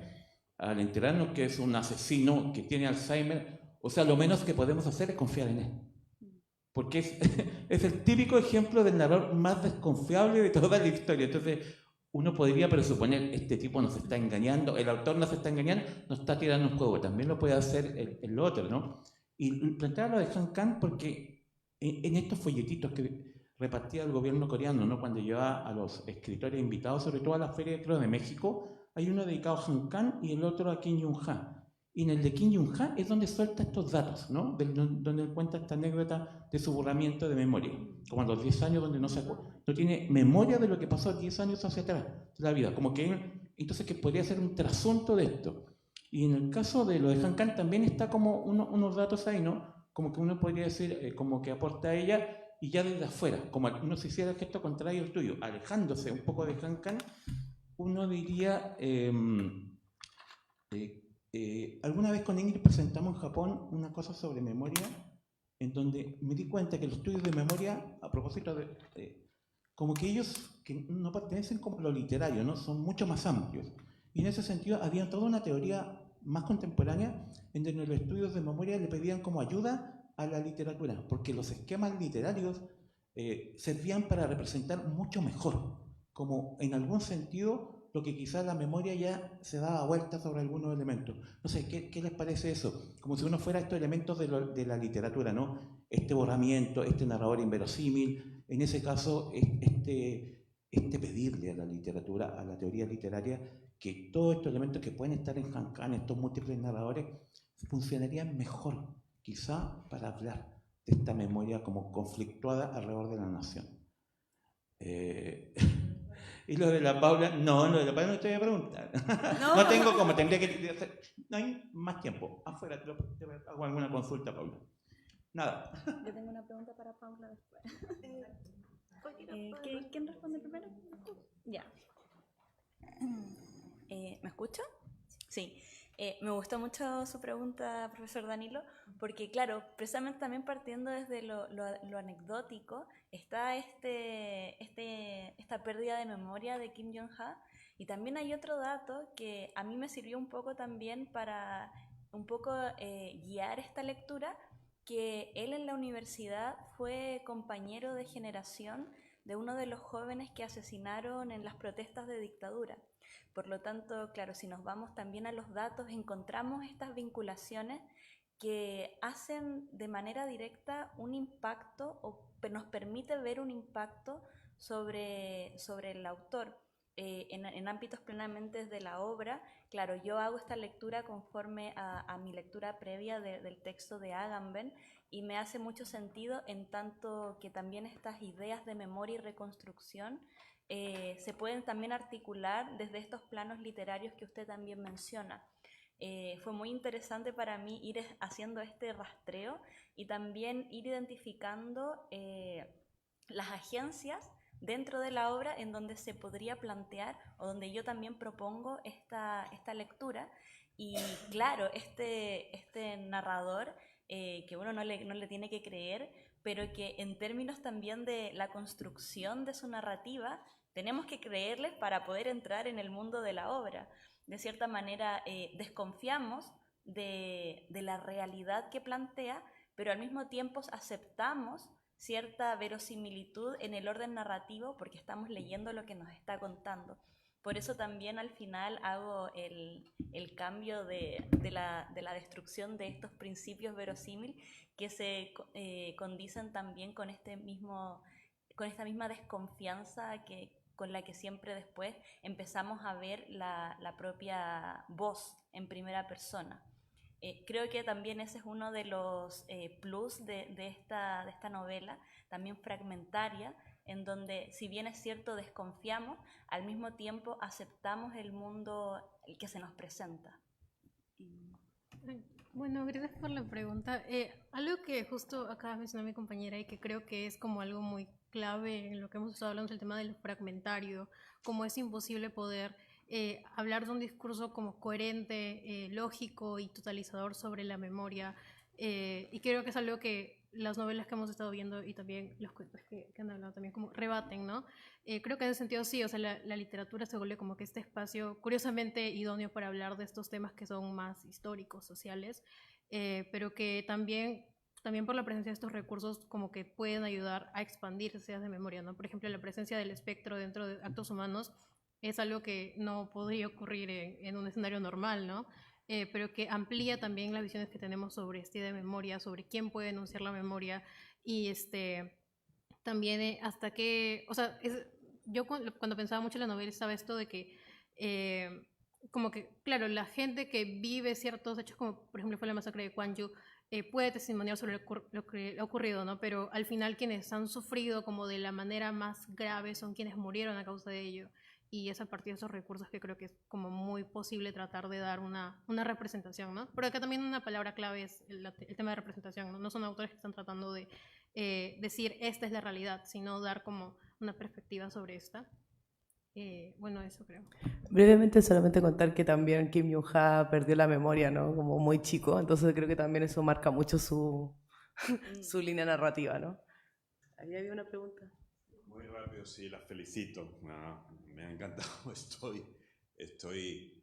al enterarnos que es un asesino que tiene Alzheimer, o sea, lo menos que podemos hacer es confiar en él. Porque es el típico ejemplo del narrador más desconfiable de toda la historia. Entonces, uno podría presuponer, este tipo nos está engañando, el autor nos está engañando, nos está tirando un juego. También lo puede hacer el otro, ¿no? Y planteaba lo de Han Kang porque en estos folletitos que repartía el gobierno coreano, ¿no?, cuando llevaba a los escritores invitados, sobre todo a la feria, creo, de México, hay uno dedicado a Han Kang y el otro a Kim Jong-un. Y en el de Kim Jong-un es donde suelta estos datos, ¿no?, donde él cuenta esta anécdota de su borramiento de memoria, como a los 10 años, donde no tiene memoria de lo que pasó 10 años hacia atrás de la vida, como que él, entonces que podría ser un trasunto de esto. Y en el caso de lo de Han Kang también está como unos datos ahí, ¿no?, como que uno podría decir, como que aporta a ella, y ya desde afuera, como uno se hiciera el gesto contrario al tuyo, alejándose un poco de Han Kang, uno diría, alguna vez con Ingrid presentamos en Japón una cosa sobre memoria, en donde me di cuenta que los estudios de memoria, a propósito de como que ellos que no pertenecen como lo literario, ¿no?, son mucho más amplios. Y en ese sentido había toda una teoría más contemporánea en donde los estudios de memoria le pedían como ayuda a la literatura, porque los esquemas literarios servían para representar mucho mejor, como en algún sentido lo que quizás la memoria ya se daba vuelta sobre algunos elementos. No sé, ¿qué les parece eso? Como si uno fuera estos elementos de la literatura, ¿no? Este borramiento, este narrador inverosímil, en ese caso, este pedirle a la literatura, a la teoría literaria, que todos estos elementos que pueden estar en Cancán, estos múltiples narradores, funcionarían mejor, quizá para hablar de esta memoria como conflictuada alrededor de la nación. Y lo de la Paula, no, lo de la Paula no te voy a preguntar. No tengo cómo, tendría que hacer. No hay más tiempo. Afuera te hago alguna consulta, Paula. Nada.
Yo tengo una pregunta para Paula después. ¿Quién responde primero? Ya. ¿Me escucha? Sí. Me gustó mucho su pregunta, profesor Danilo, porque claro, precisamente también partiendo desde lo anecdótico, está esta pérdida de memoria de Kim Jong-ha, y también hay otro dato que a mí me sirvió un poco también para un poco guiar esta lectura, que él en la universidad fue compañero de generación de uno de los jóvenes que asesinaron en las protestas de dictadura. Por lo tanto, claro, si nos vamos también a los datos, encontramos estas vinculaciones que hacen de manera directa un impacto o nos permite ver un impacto sobre el autor. En ámbitos plenamente de la obra, claro, yo hago esta lectura conforme a mi lectura previa del texto de Agamben, y me hace mucho sentido en tanto que también estas ideas de memoria y reconstrucción se pueden también articular desde estos planos literarios que usted también menciona. Fue muy interesante para mí ir haciendo este rastreo y también ir identificando las agencias dentro de la obra en donde se podría plantear o donde yo también propongo esta lectura. Y claro, este narrador que uno no le tiene que creer, pero que en términos también de la construcción de su narrativa tenemos que creerles para poder entrar en el mundo de la obra. De cierta manera desconfiamos de la realidad que plantea, pero al mismo tiempo aceptamos cierta verosimilitud en el orden narrativo porque estamos leyendo lo que nos está contando. Por eso también al final hago el cambio de la destrucción de estos principios verosímiles que se condicen también con esta misma desconfianza con la que siempre después empezamos a ver la propia voz en primera persona. Creo que también ese es uno de los plus de esta novela, también fragmentaria, en donde, si bien es cierto, desconfiamos, al mismo tiempo aceptamos el mundo que se nos presenta.
Bueno, gracias por la pregunta. Algo que justo acaba de mencionar mi compañera y que creo que es como algo muy clave en lo que hemos estado hablando es el tema del fragmentario, como es imposible poder hablar de un discurso como coherente, lógico y totalizador sobre la memoria. Y creo que es algo que las novelas que hemos estado viendo y también los cuentos que han hablado también como rebaten, ¿no? Creo que en ese sentido sí, o sea, la literatura se vuelve como que este espacio curiosamente idóneo para hablar de estos temas que son más históricos, sociales, pero que también por la presencia de estos recursos como que pueden ayudar a expandir esas ideas de memoria, ¿no? Por ejemplo, la presencia del espectro dentro de actos humanos es algo que no podría ocurrir en un escenario normal, ¿no? Pero que amplía también las visiones que tenemos sobre esta idea de memoria, sobre quién puede enunciar la memoria y también hasta qué, o sea, yo cuando pensaba mucho en la novela estaba esto de que como que, claro, la gente que vive ciertos hechos, como por ejemplo fue la masacre de Gwangju, puede testimoniar sobre lo que ha ocurrido, ¿no? Pero al final quienes han sufrido como de la manera más grave son quienes murieron a causa de ello. Y es a partir de esos recursos que creo que es como muy posible tratar de dar una representación, ¿no? Pero acá también una palabra clave es el tema de representación, ¿no? No son autores que están tratando de decir esta es la realidad, sino dar como una perspectiva sobre esta. Bueno, eso creo.
Brevemente solamente contar que también Kim Jong-ha perdió la memoria, ¿no? Como muy chico, entonces creo que también eso marca mucho su línea narrativa, ¿no? Ahí había una pregunta.
Muy rápido, sí, las felicito. Me ha encantado. Estoy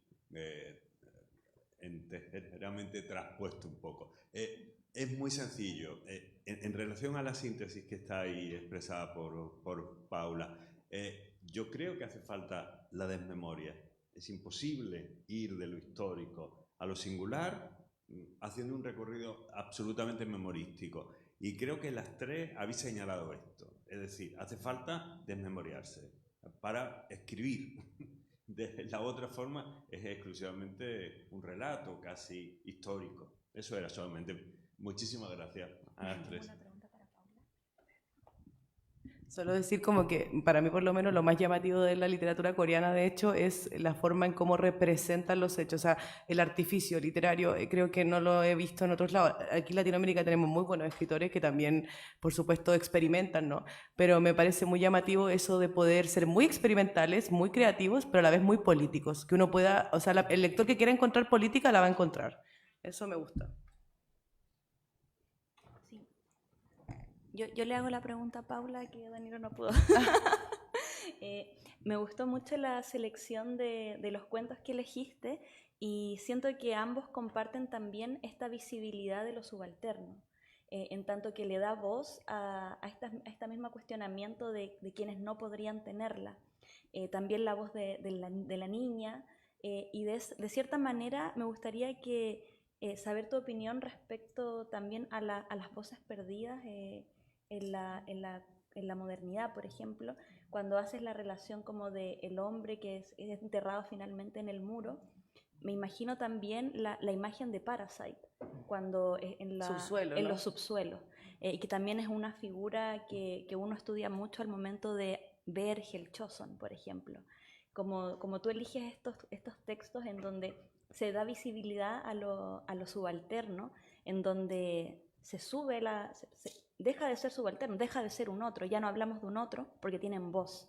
enteramente traspuesto un poco. Es muy sencillo. En relación a la síntesis que está ahí expresada por Paula, yo creo que hace falta la desmemoria. Es imposible ir de lo histórico a lo singular haciendo un recorrido absolutamente memorístico. Y creo que las tres habéis señalado esto. Es decir, hace falta desmemoriarse para escribir. De la otra forma es exclusivamente un relato casi histórico. Eso era solamente. Muchísimas gracias a las tres.
Solo decir como que para mí por lo menos lo más llamativo de la literatura coreana de hecho es la forma en cómo representan los hechos, o sea, el artificio literario creo que no lo he visto en otros lados. Aquí en Latinoamérica tenemos muy buenos escritores que también por supuesto experimentan, ¿no? Pero me parece muy llamativo eso de poder ser muy experimentales, muy creativos, pero a la vez muy políticos, que uno pueda, o sea, el lector que quiera encontrar política la va a encontrar. Eso me gusta.
Yo le hago la pregunta a Paula, que Danilo no pudo. Me gustó mucho la selección de los cuentos que elegiste y siento que ambos comparten también esta visibilidad de lo subalterno, en tanto que le da voz a esta misma cuestionamiento de quienes no podrían tenerla. También la voz de la niña y de cierta manera me gustaría saber tu opinión respecto también a las voces perdidas en la modernidad, por ejemplo, cuando haces la relación como de el hombre que es enterrado finalmente en el muro. Me imagino también la imagen de Parasite, cuando en los subsuelos, y que también es una figura que uno estudia mucho al momento de ver Hell Choson, por ejemplo. Como tú eliges estos textos en donde se da visibilidad a lo subalterno, en donde se sube deja de ser subalterno, deja de ser un otro, ya no hablamos de un otro porque tienen voz.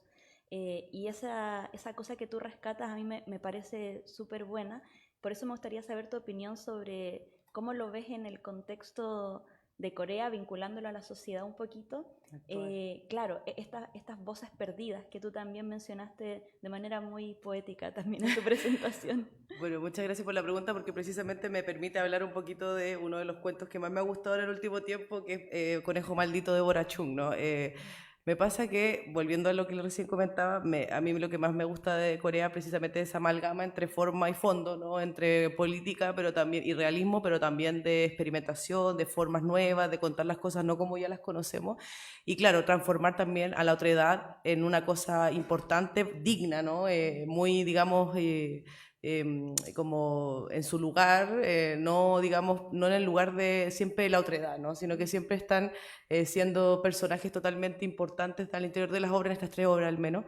Y esa cosa que tú rescatas a mí me parece súper buena. Por eso me gustaría saber tu opinión sobre cómo lo ves en el contexto de Corea, vinculándolo a la sociedad un poquito. Claro, estas voces perdidas que tú también mencionaste de manera muy poética también en tu presentación.
Bueno, muchas gracias por la pregunta porque precisamente me permite hablar un poquito de uno de los cuentos que más me ha gustado en el último tiempo, que es Conejo Maldito de Bora Chung, ¿no? Me pasa que, volviendo a lo que recién comentaba, a mí lo que más me gusta de Corea precisamente es esa amalgama entre forma y fondo, ¿no? Entre política pero también, y realismo, pero también de experimentación, de formas nuevas, de contar las cosas no como ya las conocemos. Y claro, transformar también a la otredad en una cosa importante, digna, ¿no? Muy, digamos... como en su lugar, no digamos, no en el lugar de siempre la otredad, ¿no? Sino que siempre están siendo personajes totalmente importantes al interior de las obras, en estas tres obras al menos.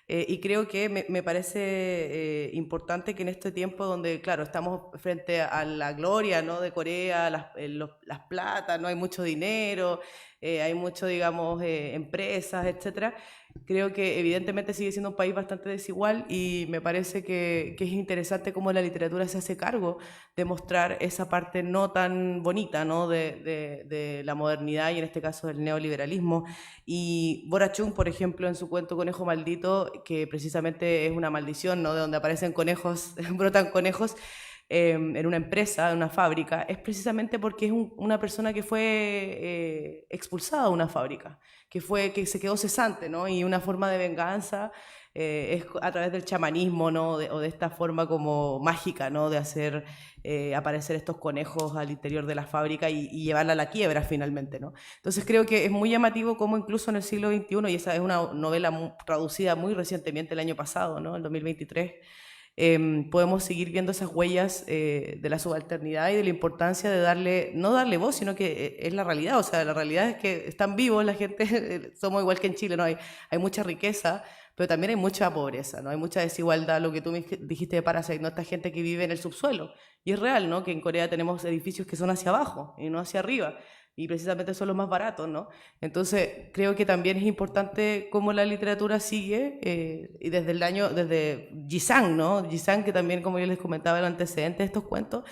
Y creo que me parece importante que en este tiempo donde, claro, estamos frente a la gloria, ¿no? De Corea, las platas, ¿no? Hay mucho dinero, hay mucho, digamos, empresas, etcétera. Creo que evidentemente sigue siendo un país bastante desigual y me parece que es interesante cómo la literatura se hace cargo de mostrar esa parte no tan bonita, ¿no? de la modernidad y en este caso del neoliberalismo. Y Bora Chung, por ejemplo, en su cuento Conejo Maldito, que precisamente es una maldición, ¿no? De donde aparecen conejos, brotan conejos, en una empresa, en una fábrica, es precisamente porque es una persona que fue expulsada de una fábrica, que se quedó cesante, ¿no? Y una forma de venganza es a través del chamanismo, ¿no? O de esta forma como mágica, ¿no? De hacer aparecer estos conejos al interior de la fábrica y llevarla a la quiebra finalmente, ¿no? Entonces creo que es muy llamativo cómo incluso en el siglo XXI, y esa es una novela traducida muy recientemente el año pasado, ¿no? El 2023, podemos seguir viendo esas huellas de la subalternidad y de la importancia de no darle voz, sino que es la realidad. O sea, la realidad es que están vivos la gente, somos igual que en Chile, ¿no? Hay mucha riqueza, pero también hay mucha pobreza, ¿no? Hay mucha desigualdad, lo que tú me dijiste de Parasite, ¿no? Esta gente que vive en el subsuelo. Y es real, ¿no? Que en Corea tenemos edificios que son hacia abajo y no hacia arriba. Y precisamente son los más baratos, ¿no? Entonces, creo que también es importante cómo la literatura sigue, y desde Jisang, ¿no? Jisang, que también, como yo les comentaba, el antecedente de estos cuentos,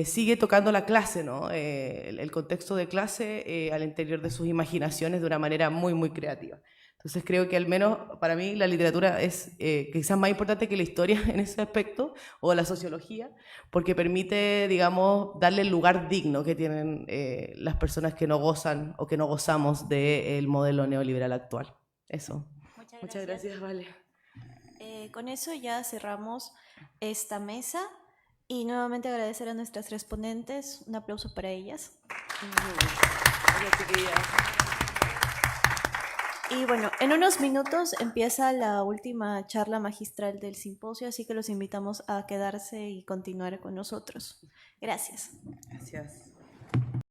sigue tocando la clase, ¿no? El contexto de clase al interior de sus imaginaciones de una manera muy, muy creativa. Entonces creo que al menos para mí la literatura es quizás más importante que la historia en ese aspecto, o la sociología, porque permite, digamos, darle el lugar digno que tienen las personas que no gozan o que no gozamos del modelo neoliberal actual. Eso. Muchas gracias, Vale.
Con eso ya cerramos esta mesa y nuevamente agradecer a nuestras tres ponentes. Un aplauso para ellas.
Hola, chiquillas.
Y bueno, en unos minutos empieza la última charla magistral del simposio, así que los invitamos a quedarse y continuar con nosotros. Gracias.
Gracias.